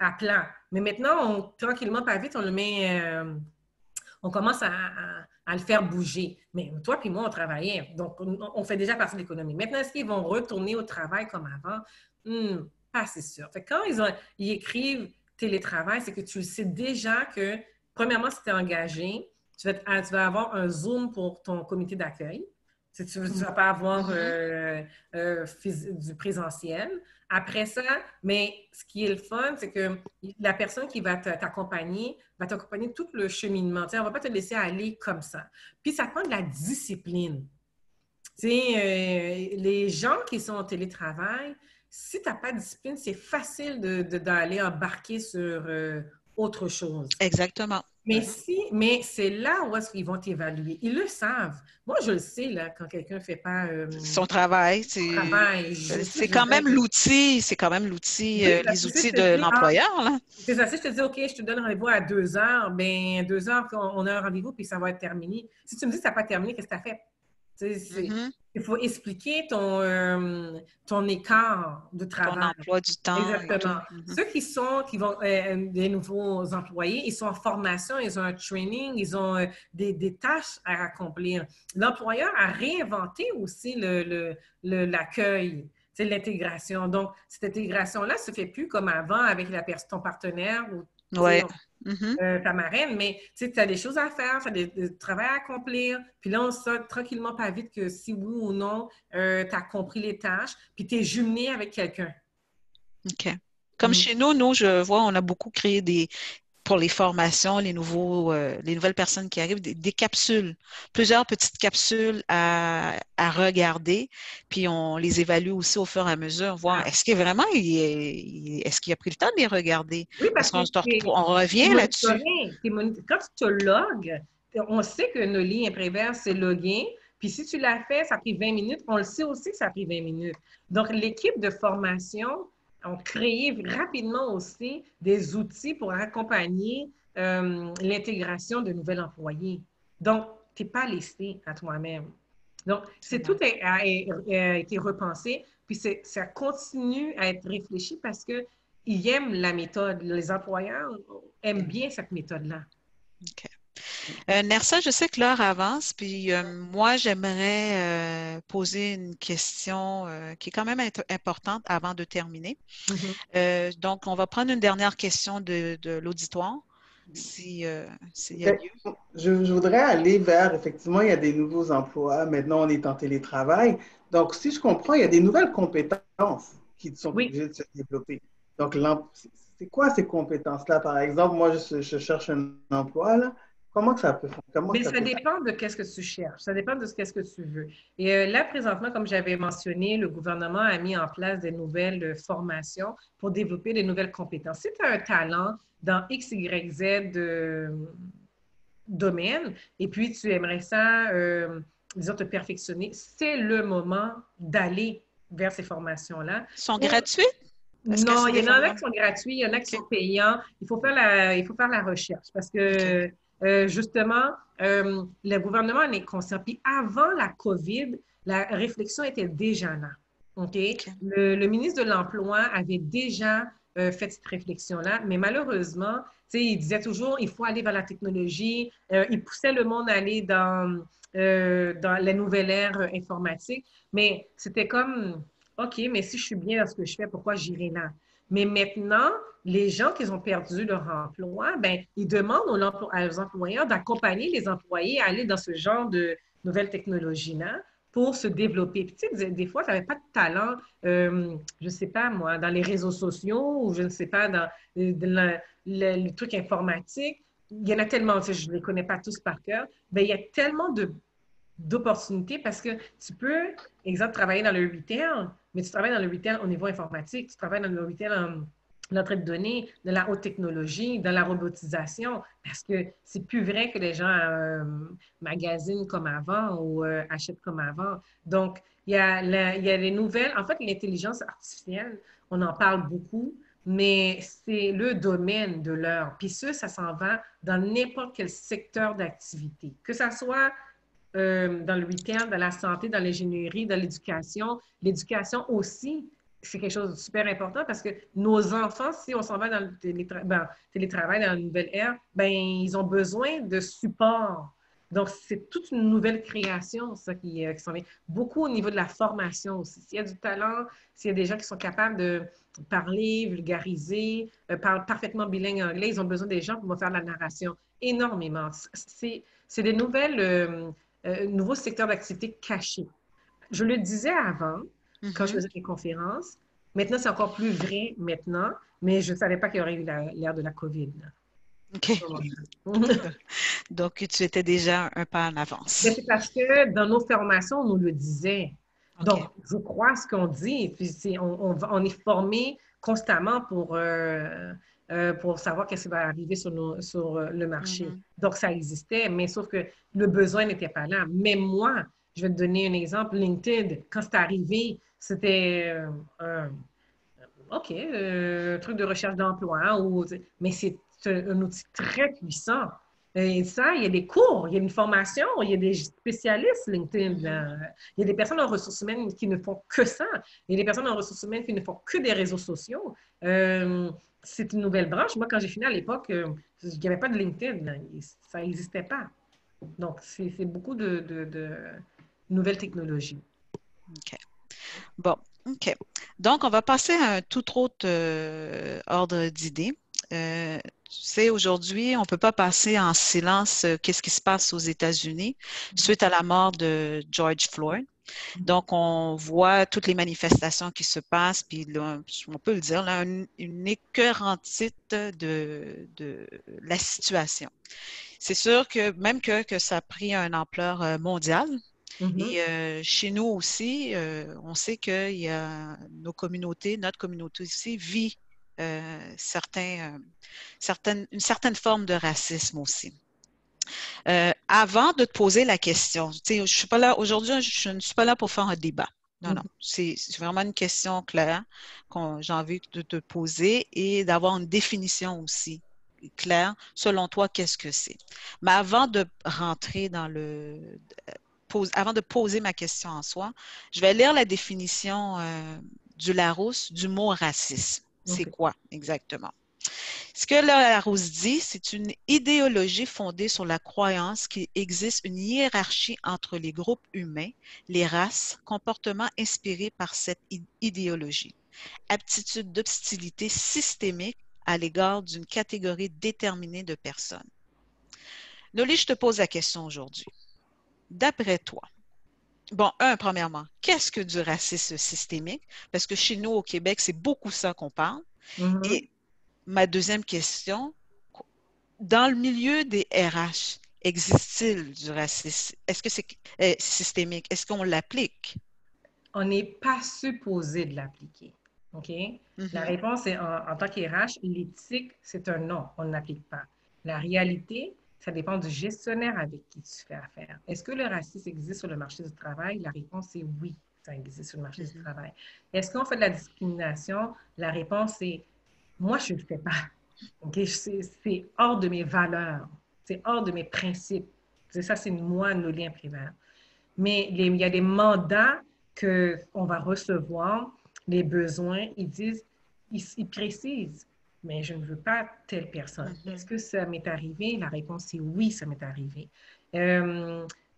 à plat. Mais maintenant, tranquillement, pas vite, on le met... on commence à le faire bouger. Mais toi puis moi, on travaillait. Donc, on fait déjà partie de l'économie. Maintenant, est-ce qu'ils vont retourner au travail comme avant? Pas assez sûr. Fait que quand ils écrivent télétravail, c'est que tu sais déjà que, premièrement, si tu es engagé, tu vas avoir un Zoom pour ton comité d'accueil. Tu ne vas pas avoir du présentiel. Après ça, mais ce qui est le fun, c'est que la personne qui va t'accompagner tout le cheminement. On ne va pas te laisser aller comme ça. Puis, ça prend de la discipline. Les gens qui sont en télétravail, si tu n'as pas de discipline, c'est facile d'aller embarquer sur autre chose. Exactement. Mais c'est là où est-ce qu'ils vont t'évaluer. Ils le savent. Moi, je le sais, là, quand quelqu'un ne fait pas son travail. C'est quand même l'outil. C'est quand même l'outil, les outils de l'employeur. Là. C'est ça. Si je te dis, OK, je te donne rendez-vous à 2 heures, bien, 2 heures, on a un rendez-vous, puis ça va être terminé. Si tu me dis que ça n'a pas terminé, qu'est-ce que tu as fait? Il faut expliquer ton écart de travail. Ton emploi du temps. Exactement. Ceux qui vont, des nouveaux employés, ils sont en formation, ils ont un training, ils ont des tâches à accomplir. L'employeur a réinventé aussi l'accueil, l'intégration. Donc, cette intégration-là ne se fait plus comme avant avec ton partenaire ou ta marraine, mais tu as des choses à faire, tu as des travail à accomplir, puis là, on sort tranquillement pas vite que si oui ou non, tu as compris les tâches, puis tu es jumelé avec quelqu'un. OK. Comme chez nous, je vois, on a beaucoup créé des pour les formations, les nouvelles personnes qui arrivent, des capsules, plusieurs petites capsules à regarder, puis on les évalue aussi au fur et à mesure, voir est-ce qu'il vraiment, est-ce qu'il a pris le temps de les regarder? Oui, Parce parce que on revient là-dessus. quand tu te logs, on sait que Noli Imprévert, c'est login. Puis si tu l'as fait, ça a pris 20 minutes. On le sait aussi que ça a pris 20 minutes. Donc, l'équipe de formation a créé rapidement aussi des outils pour accompagner l'intégration de nouveaux employés. Donc, tu n'es pas laissé à toi-même. Donc, tout a été repensé, puis ça continue à être réfléchi parce qu'ils aiment la méthode. Les employeurs aiment bien cette méthode-là. OK. Nersa, je sais que l'heure avance, puis moi, j'aimerais poser une question qui est quand même importante avant de terminer. Donc, on va prendre une dernière question de l'auditoire, s'il y a lieu. Je voudrais aller vers, effectivement, il y a des nouveaux emplois. Maintenant, on est en télétravail. Donc, si je comprends, il y a des nouvelles compétences qui sont obligées de se développer. Donc, c'est quoi ces compétences-là? Par exemple, moi, je cherche un emploi, là. Comment que ça peut fonctionner? Mais ça dépend de qu'est-ce que tu cherches. Ça dépend de qu'est-ce que tu veux. Et là, présentement, comme j'avais mentionné, le gouvernement a mis en place des nouvelles formations pour développer des nouvelles compétences. Si tu as un talent dans X, Y, Z domaine et puis tu aimerais ça, disons, te perfectionner, c'est le moment d'aller vers ces formations-là. Ils sont gratuits? Non, il y en a qui sont gratuits, il y en a qui sont payants. Il faut faire la recherche parce que, justement, le gouvernement en est conscient. Puis avant la COVID, la réflexion était déjà là. Le ministre de l'Emploi avait déjà fait cette réflexion-là, mais malheureusement, il disait toujours il faut aller vers la technologie. Il poussait le monde à aller dans la nouvelle ère informatique, mais c'était comme OK, mais si je suis bien dans ce que je fais, pourquoi j'irai là? Mais maintenant, les gens qui ont perdu leur emploi, ben, ils demandent aux employeurs d'accompagner les employés à aller dans ce genre de nouvelles technologies-là pour se développer. Puis, tu sais, des fois, tu n'avais pas de talent, je ne sais pas moi, dans les réseaux sociaux ou je ne sais pas, dans le truc informatique. Il y en a tellement, je ne les connais pas tous par cœur. Bien, il y a tellement d'opportunités parce que tu peux, exemple, travailler dans le retail, mais tu travailles dans le retail au niveau informatique, tu travailles dans le retail en l'entrée de données, de la haute technologie, dans la robotisation, parce que c'est plus vrai que les gens magasinent comme avant ou achètent comme avant. Donc, il y a les nouvelles, en fait, l'intelligence artificielle, on en parle beaucoup, mais c'est le domaine de l'heure. Puis ça s'en va dans n'importe quel secteur d'activité, que ça soit dans le retail, dans la santé, dans l'ingénierie, dans l'éducation. L'éducation aussi, c'est quelque chose de super important parce que nos enfants, si on s'en va dans le télétravail, dans la nouvelle ère, ben, ils ont besoin de support. Donc, c'est toute une nouvelle création, ça, qui s'en vient. Beaucoup au niveau de la formation aussi. S'il y a du talent, s'il y a des gens qui sont capables de parler, vulgariser, parlent parfaitement bilingue anglais, ils ont besoin des gens pour faire la narration. Énormément. C'est des nouveaux secteurs d'activité cachés. Je le disais avant, quand je faisais des conférences. Maintenant, c'est encore plus vrai maintenant, mais je ne savais pas qu'il y aurait eu l'ère de la COVID. OK. Donc, tu étais déjà un pas en avance. Mais c'est parce que dans nos formations, on nous le disait. Donc, je crois ce qu'on dit. Puis on est formé constamment pour savoir qu'est-ce qui va arriver sur le marché. Donc, ça existait, mais sauf que le besoin n'était pas là. Mais moi, je vais te donner un exemple. LinkedIn, quand c'est arrivé, c'était un truc de recherche d'emploi, mais c'est un outil très puissant. Et ça, il y a des cours, il y a une formation, il y a des spécialistes LinkedIn. Il y a des personnes en ressources humaines qui ne font que ça. Il y a des personnes en ressources humaines qui ne font que des réseaux sociaux. C'est une nouvelle branche. Moi, quand j'ai fini à l'époque, il n'y avait pas de LinkedIn. Ça n'existait pas. Donc, c'est beaucoup de nouvelles technologies. OK. Bon, OK. Donc, on va passer à un tout autre ordre d'idées. Tu sais, aujourd'hui, on ne peut pas passer en silence qu'est-ce qui se passe aux États-Unis suite à la mort de George Floyd. Donc, on voit toutes les manifestations qui se passent, puis là, on peut le dire, là, une écœurantite de la situation. C'est sûr que même que ça a pris une ampleur mondiale, et chez nous aussi, on sait qu'il y a nos communautés, notre communauté aussi vit une certaine forme de racisme aussi. Avant de te poser la question, tu sais, je suis pas là, aujourd'hui, je ne suis pas là pour faire un débat. Non, non, c'est vraiment une question claire que j'ai envie de te poser et d'avoir une définition aussi claire. Selon toi, qu'est-ce que c'est? Mais avant de rentrer dans avant de poser ma question en soi, je vais lire la définition du Larousse du mot racisme. C'est quoi exactement? Ce que le Larousse dit, c'est une idéologie fondée sur la croyance qu'il existe une hiérarchie entre les groupes humains, les races, comportements inspirés par cette idéologie, aptitude d'hostilité systémique à l'égard d'une catégorie déterminée de personnes. Noli, je te pose la question aujourd'hui. D'après toi, bon, premièrement, qu'est-ce que du racisme systémique? Parce que chez nous, au Québec, c'est beaucoup ça qu'on parle. Et ma deuxième question, dans le milieu des RH, existe-t-il du racisme? Est-ce que c'est systémique? Est-ce qu'on l'applique? On n'est pas supposé de l'appliquer. OK? La réponse est en tant qu'RH, l'éthique, c'est un non, on ne l'applique pas. La réalité, ça dépend du gestionnaire avec qui tu fais affaire. Est-ce que le racisme existe sur le marché du travail? La réponse est oui, ça existe sur le marché du travail. Est-ce qu'on fait de la discrimination? La réponse est moi, je ne le fais pas. Okay? C'est hors de mes valeurs. C'est hors de mes principes. Ça, c'est moi, nos liens primaires. Mais il y a des mandats qu'on va recevoir, les besoins, ils disent, ils précisent, mais je ne veux pas telle personne. Est-ce que ça m'est arrivé? La réponse est oui, ça m'est arrivé.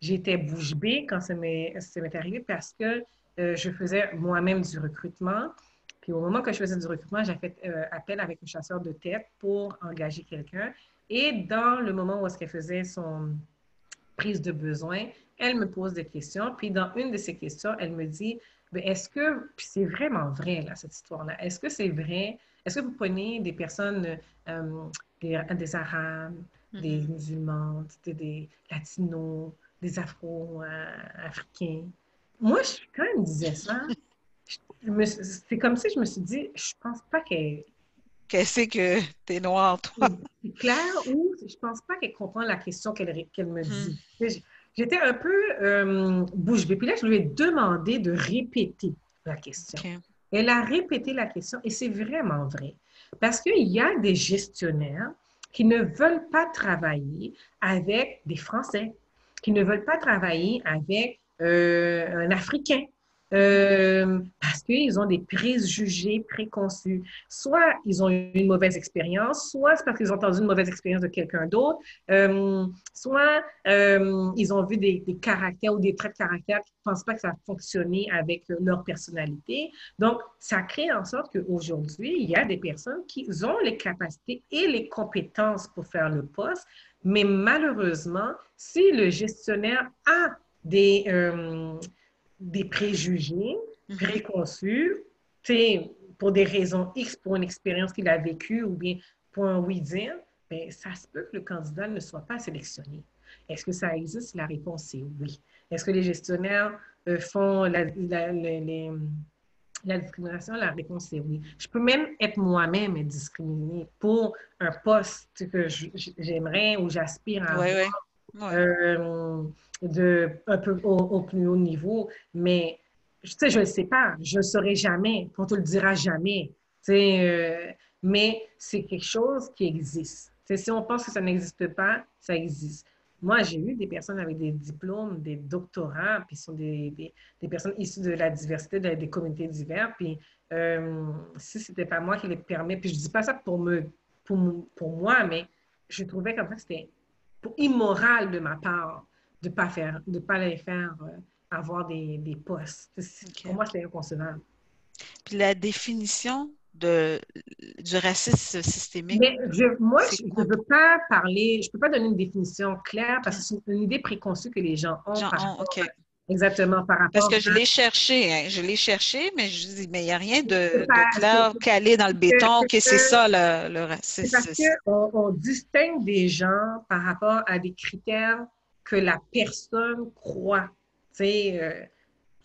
J'étais bouche bée quand ça m'est arrivé parce que je faisais moi-même du recrutement. Puis au moment que je faisais du recrutement, j'ai fait appel avec un chasseur de tête pour engager quelqu'un. Et dans le moment où est-ce qu'elle faisait son prise de besoin, elle me pose des questions. Puis dans une de ces questions, elle me dit, est-ce que, puis c'est vraiment vrai, là, cette histoire-là, est-ce que c'est vrai, est-ce que vous prenez des personnes, des Arabes, des musulmans, des Latinos, des Afro-Africains? Moi, quand elle me disait ça, c'est comme si je me suis dit, je pense pas qu'elle... Qu'est-ce que t'es noir, toi? C'est clair ou je pense pas qu'elle comprend la question qu'elle me dit. J'étais un peu bouche bée. Puis là, je lui ai demandé de répéter la question. Elle a répété la question et c'est vraiment vrai. Parce qu'il y a des gestionnaires qui ne veulent pas travailler avec des Français, qui ne veulent pas travailler avec un Africain. Parce qu'ils ont des préjugés préconçus. Soit ils ont eu une mauvaise expérience, soit c'est parce qu'ils ont entendu une mauvaise expérience de quelqu'un d'autre, soit ils ont vu des caractères ou des traits de caractère qui ne pensent pas que ça a fonctionné avec leur personnalité. Donc, ça crée en sorte qu'aujourd'hui, il y a des personnes qui ont les capacités et les compétences pour faire le poste, mais malheureusement, si le gestionnaire a des préjugés préconçus, pour des raisons X, pour une expérience qu'il a vécue ou bien pour un oui-dire, bien, ça se peut que le candidat ne soit pas sélectionné. Est-ce que ça existe? La réponse est oui. Est-ce que les gestionnaires font la discrimination? La réponse est oui. Je peux même être moi-même discriminée pour un poste que j'aimerais ou j'aspire à avoir. Un peu au plus haut niveau, mais tu sais, je ne le sais pas, je ne le saurai jamais, on ne te le dira jamais, mais c'est quelque chose qui existe. Si on pense que ça n'existe pas, ça existe. Moi, j'ai eu des personnes avec des diplômes, des doctorats, puis sont des personnes issues de la diversité, des communautés diverses, puis si ce n'était pas moi qui les permet, puis je ne dis pas ça pour moi, mais je trouvais comme ça que c'était immoral de ma part de ne pas les faire avoir des postes. Pour moi, c'est inconcevable. Puis la définition de du racisme systémique? Mais moi, C'est je ne quoi? veux pas parler, je ne peux pas donner une définition claire parce que c'est une idée préconçue que les gens ont par rapport OK. exactement par Parce rapport que je l'ai cherché, hein, je l'ai cherché, mais je dis, mais il n'y a rien c'est de pas- clair calé dans le béton que c'est que- ça le c'est parce racisme. qu'on distingue des gens par rapport à des critères que la personne croit. Tu sais,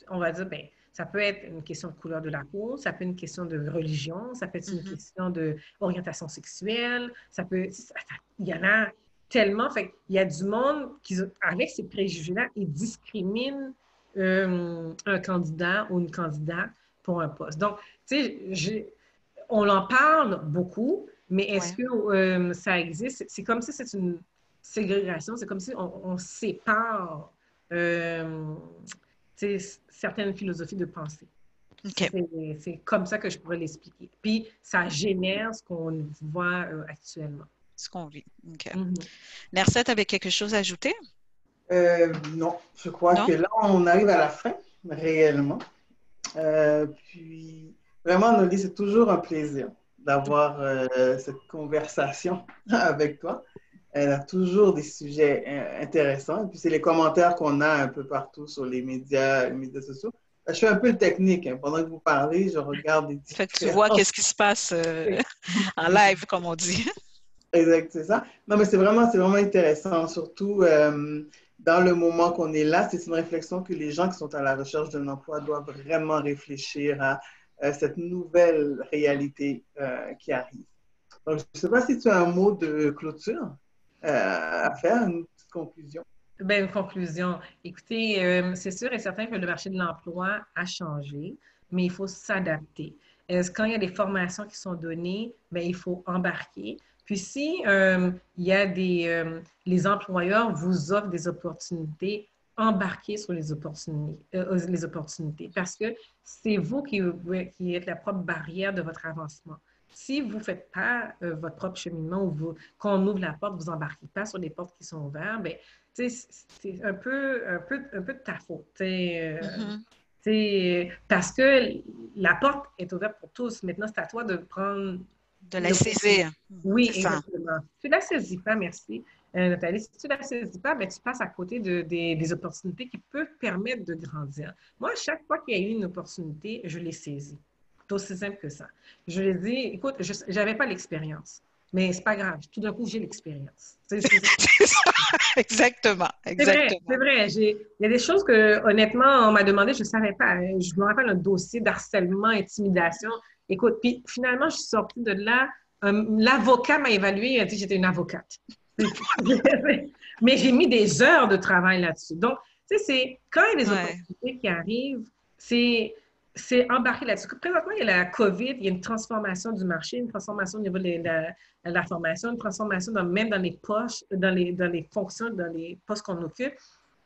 on va dire, ben, ça peut être une question de couleur de la peau, ça peut être une question de religion, ça peut être une Mhm. question d'orientation sexuelle, il y en a tellement. Fait il y a du monde qui, avec ces préjugés-là, ils discriminent un candidat ou une candidate pour un poste. Donc, tu sais, on en parle beaucoup, mais est-ce Ouais. que ça existe? C'est comme si c'est une ségrégation, c'est comme si on sépare certaines philosophies de pensée. OK. C'est comme ça que je pourrais l'expliquer. Puis, ça génère ce qu'on voit actuellement. Ce qu'on vit. OK. Mhm. Nerset, tu avais quelque chose à ajouter? Non, je crois Non? que là, on arrive à la fin, réellement. Puis, vraiment, Noli, c'est toujours un plaisir d'avoir cette conversation avec toi. Elle a toujours des sujets intéressants. Et puis, c'est les commentaires qu'on a un peu partout sur les médias sociaux. Je fais un peu le technique, hein. Pendant que vous parlez, je regarde des Fait que tu vois différents. qu'est-ce qui se passe en live, comme on dit. Exact, c'est ça. Non, mais c'est vraiment intéressant, surtout dans le moment qu'on est là. C'est une réflexion que les gens qui sont à la recherche d'un emploi doivent vraiment réfléchir à cette nouvelle réalité qui arrive. Donc, je ne sais pas si tu as un mot de clôture à faire, une petite conclusion. Ben, une conclusion. Écoutez, c'est sûr et certain que le marché de l'emploi a changé, mais il faut s'adapter. Quand il y a des formations qui sont données, ben, il faut embarquer. Puis si il y a les employeurs vous offrent des opportunités, embarquez sur les opportunités parce que c'est vous qui êtes la propre barrière de votre avancement. Si vous ne faites pas votre propre cheminement ou quand on ouvre la porte, vous embarquez pas sur les portes qui sont ouvertes, ben, c'est un peu de ta faute. Mhm. Parce que la porte est ouverte pour tous. Maintenant, c'est à toi de prendre De la l'opportunité. saisir. Oui, C'est ça. exactement. Si tu ne la saisis pas, merci, Nathalie. Si tu ne la saisis pas, ben, tu passes à côté des opportunités qui peuvent permettre de grandir. Moi, chaque fois qu'il y a eu une opportunité, je l'ai saisie. C'est aussi simple que ça. Je lui ai dit, écoute, je n'avais pas l'expérience, mais c'est pas grave. Tout d'un coup, j'ai l'expérience. C'est ça. Exactement. C'est vrai, Exactement. c'est vrai. Il y a des choses que, honnêtement, on m'a demandé, je ne savais pas. Je me rappelle un dossier d'harcèlement, intimidation. Écoute, puis finalement, je suis sortie de là. L'avocat m'a évaluée, il a dit que j'étais une avocate. Mais j'ai mis des heures de travail là-dessus. Donc, tu sais, c'est quand il y a des Ouais. opportunités qui arrivent, c'est embarqué là-dessus. Présentement, il y a la COVID, il y a une transformation du marché, une transformation au niveau de la formation, une transformation même dans les poches, dans les fonctions, dans les postes qu'on occupe.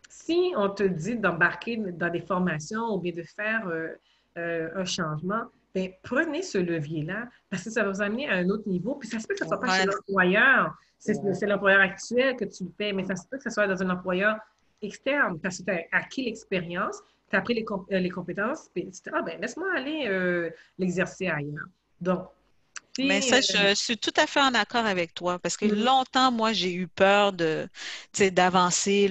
Si on te dit d'embarquer dans des formations ou bien de faire un changement, bien, prenez ce levier-là parce que ça va vous amener à un autre niveau. Puis ça se peut que ce ne soit pas chez Ouais. l'employeur, c'est l'employeur actuel que tu le fais, mais ça se peut que ce soit dans un employeur externe parce que tu as acquis l'expérience, tu as appris les compétences, puis tu te dis, ah ben laisse-moi aller l'exercer ailleurs. Donc, Mais si, ça, je suis tout à fait en accord avec toi parce que mhm, longtemps, moi, j'ai eu peur tu sais, d'avancer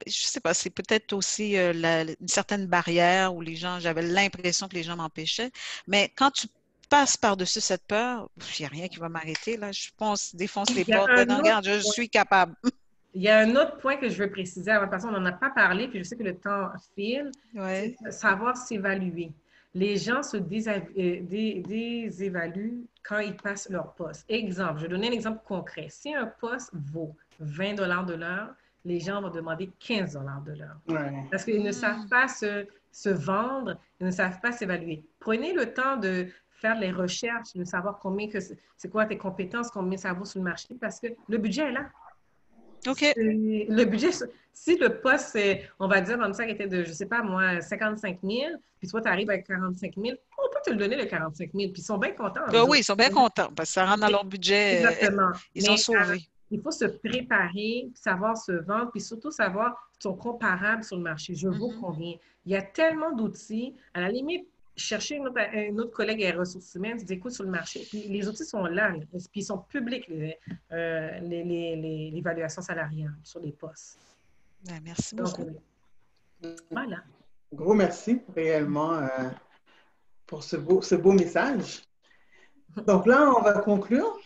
je sais pas, c'est peut-être aussi une certaine barrière où j'avais l'impression que les gens m'empêchaient. Mais quand tu passes par-dessus cette peur, il n'y a rien qui va m'arrêter, là. Je défonce les il y a portes. Ben un non, autre regarde, je point. suis capable. Il y a un autre point que je veux préciser avant de passer, on n'en a pas parlé, puis je sais que le temps file, c'est Ouais. savoir s'évaluer. Les gens se désévaluent quand ils passent leur poste. Exemple, je vais donner un exemple concret. Si un poste vaut 20 de l'heure, les gens vont demander 15 de l'heure. Ouais. Parce qu'ils ne savent Hmm. pas se vendre, ils ne savent pas s'évaluer. Prenez le temps de faire les recherches, de savoir c'est quoi tes compétences, combien ça vaut sur le marché, parce que le budget est là. OK. Le budget, si le poste, on va dire, comme ça, qui était de, je sais pas moi, 55 000, puis toi, tu arrives avec 45 000, on peut te le donner, le 45 000, puis ils sont bien contents, Ben eux oui, autres. ils sont bien contents parce que ça rentre dans leur budget. Exactement. Ils ont Mais sauvé. il faut se préparer, savoir se vendre, puis surtout savoir qu'ils sont comparables sur le marché. Je vous Mhm. conviens. Il y a tellement d'outils. À la limite, chercher une autre collègue à ressources humaines, je dis, écoute, sur le marché. Puis les outils sont là, puis ils sont publics, l'évaluation salariale sur les postes. Ben, merci Donc, beaucoup. voilà. Gros merci réellement pour ce beau message. Donc là, on va conclure,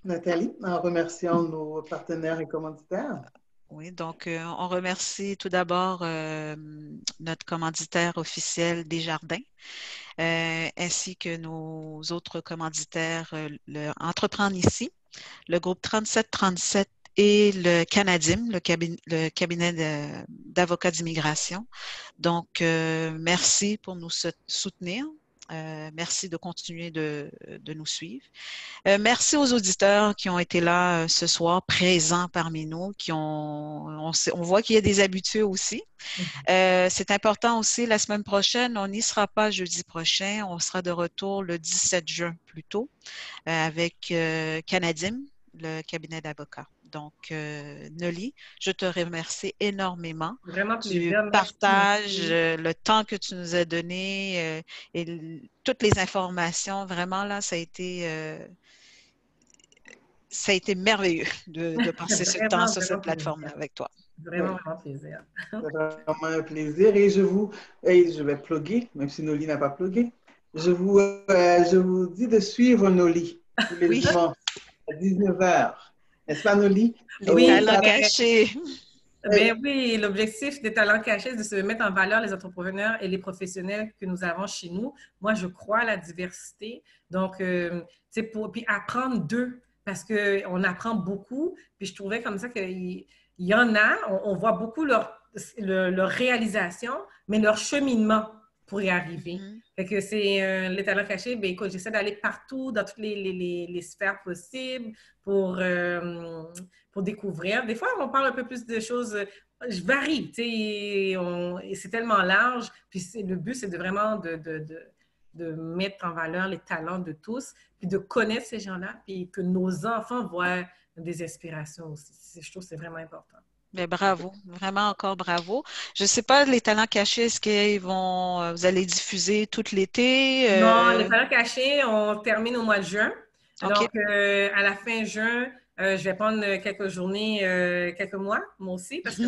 Nathalie, en remerciant nos partenaires et commanditaires. Oui, donc on remercie tout d'abord notre commanditaire officiel Desjardins, ainsi que nos autres commanditaires, Entreprendre ici, le groupe 3737 et le Canadim, le cabinet d'avocats d'immigration. Donc, merci pour nous soutenir. Merci de continuer de nous suivre. Merci aux auditeurs qui ont été là ce soir, présents parmi nous, on voit qu'il y a des habitués aussi. C'est important aussi, la semaine prochaine, on n'y sera pas jeudi prochain, on sera de retour le 17 juin plus tôt avec Canadim, le cabinet d'avocats. Donc, Noli, je te remercie énormément du partage, le temps que tu nous as donné et toutes les informations. Vraiment, là, ça a été merveilleux de passer ce temps sur cette plateforme-là avec toi. Vraiment plaisir. C'est vraiment un plaisir et je vais plugger, même si Noli n'a pas plugué. Je vous dis de suivre Noli tous les dimanches à 19h. N'est-ce pas, Noli? Les talents cachés. Ben oui, l'objectif des talents cachés, c'est de se mettre en valeur les entrepreneurs et les professionnels que nous avons chez nous. Moi, je crois à la diversité. Donc, puis apprendre d'eux, parce qu'on apprend beaucoup. Puis je trouvais comme ça qu'il y en a, on voit beaucoup leur réalisation, mais leur cheminement pour y arriver. Fait que c'est les talents cachés. Ben écoute, j'essaie d'aller partout, dans toutes les sphères possibles pour découvrir. Des fois, on parle un peu plus de choses, je varie, tu sais, c'est tellement large. Puis le but, c'est vraiment de mettre en valeur les talents de tous, puis de connaître ces gens-là, puis que nos enfants voient des inspirations aussi. Je trouve que c'est vraiment important. Bien, bravo, vraiment encore bravo. Je ne sais pas, les talents cachés, est-ce vous allez diffuser tout l'été? Non, les talents cachés, on termine au mois de juin. Okay. Donc, à la fin juin, je vais prendre quelques journées, quelques mois, moi aussi, parce que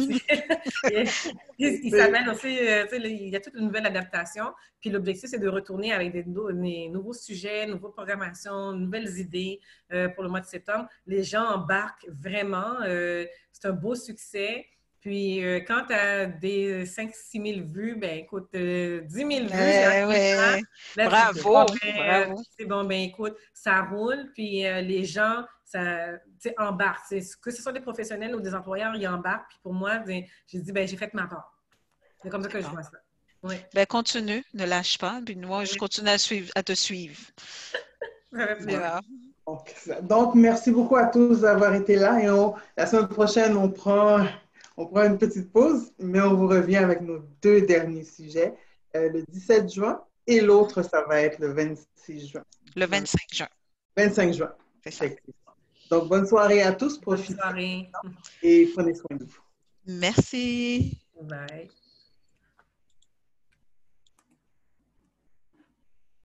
il s'amène aussi, il y a toute une nouvelle adaptation. Puis l'objectif, c'est de retourner avec des nouveaux sujets, nouvelles programmations, nouvelles idées pour le mois de septembre. Les gens embarquent vraiment. C'est un beau succès. Puis, quand tu as des 5-6 000 vues, ben écoute, 10 000 vues, là, bravo! C'est bon, ben écoute, ça roule, puis les gens, embarquent. Que ce soit des professionnels ou des employeurs, ils embarquent. Puis pour moi, j'ai dit, ben j'ai fait ma part. C'est comme ça que je vois ça. Oui. Ben continue, ne lâche pas. Puis moi, je continue à te suivre. Donc, merci beaucoup à tous d'avoir été là. Et la semaine prochaine, on prend une petite pause, mais on vous revient avec nos 2 derniers sujets, le 17 juin et l'autre, ça va être le 26 juin. Le 25 juin. 25 juin. C'est ça. Donc, bonne soirée à tous. Profitez. Bonne soirée. Et prenez soin de vous. Merci. Bye.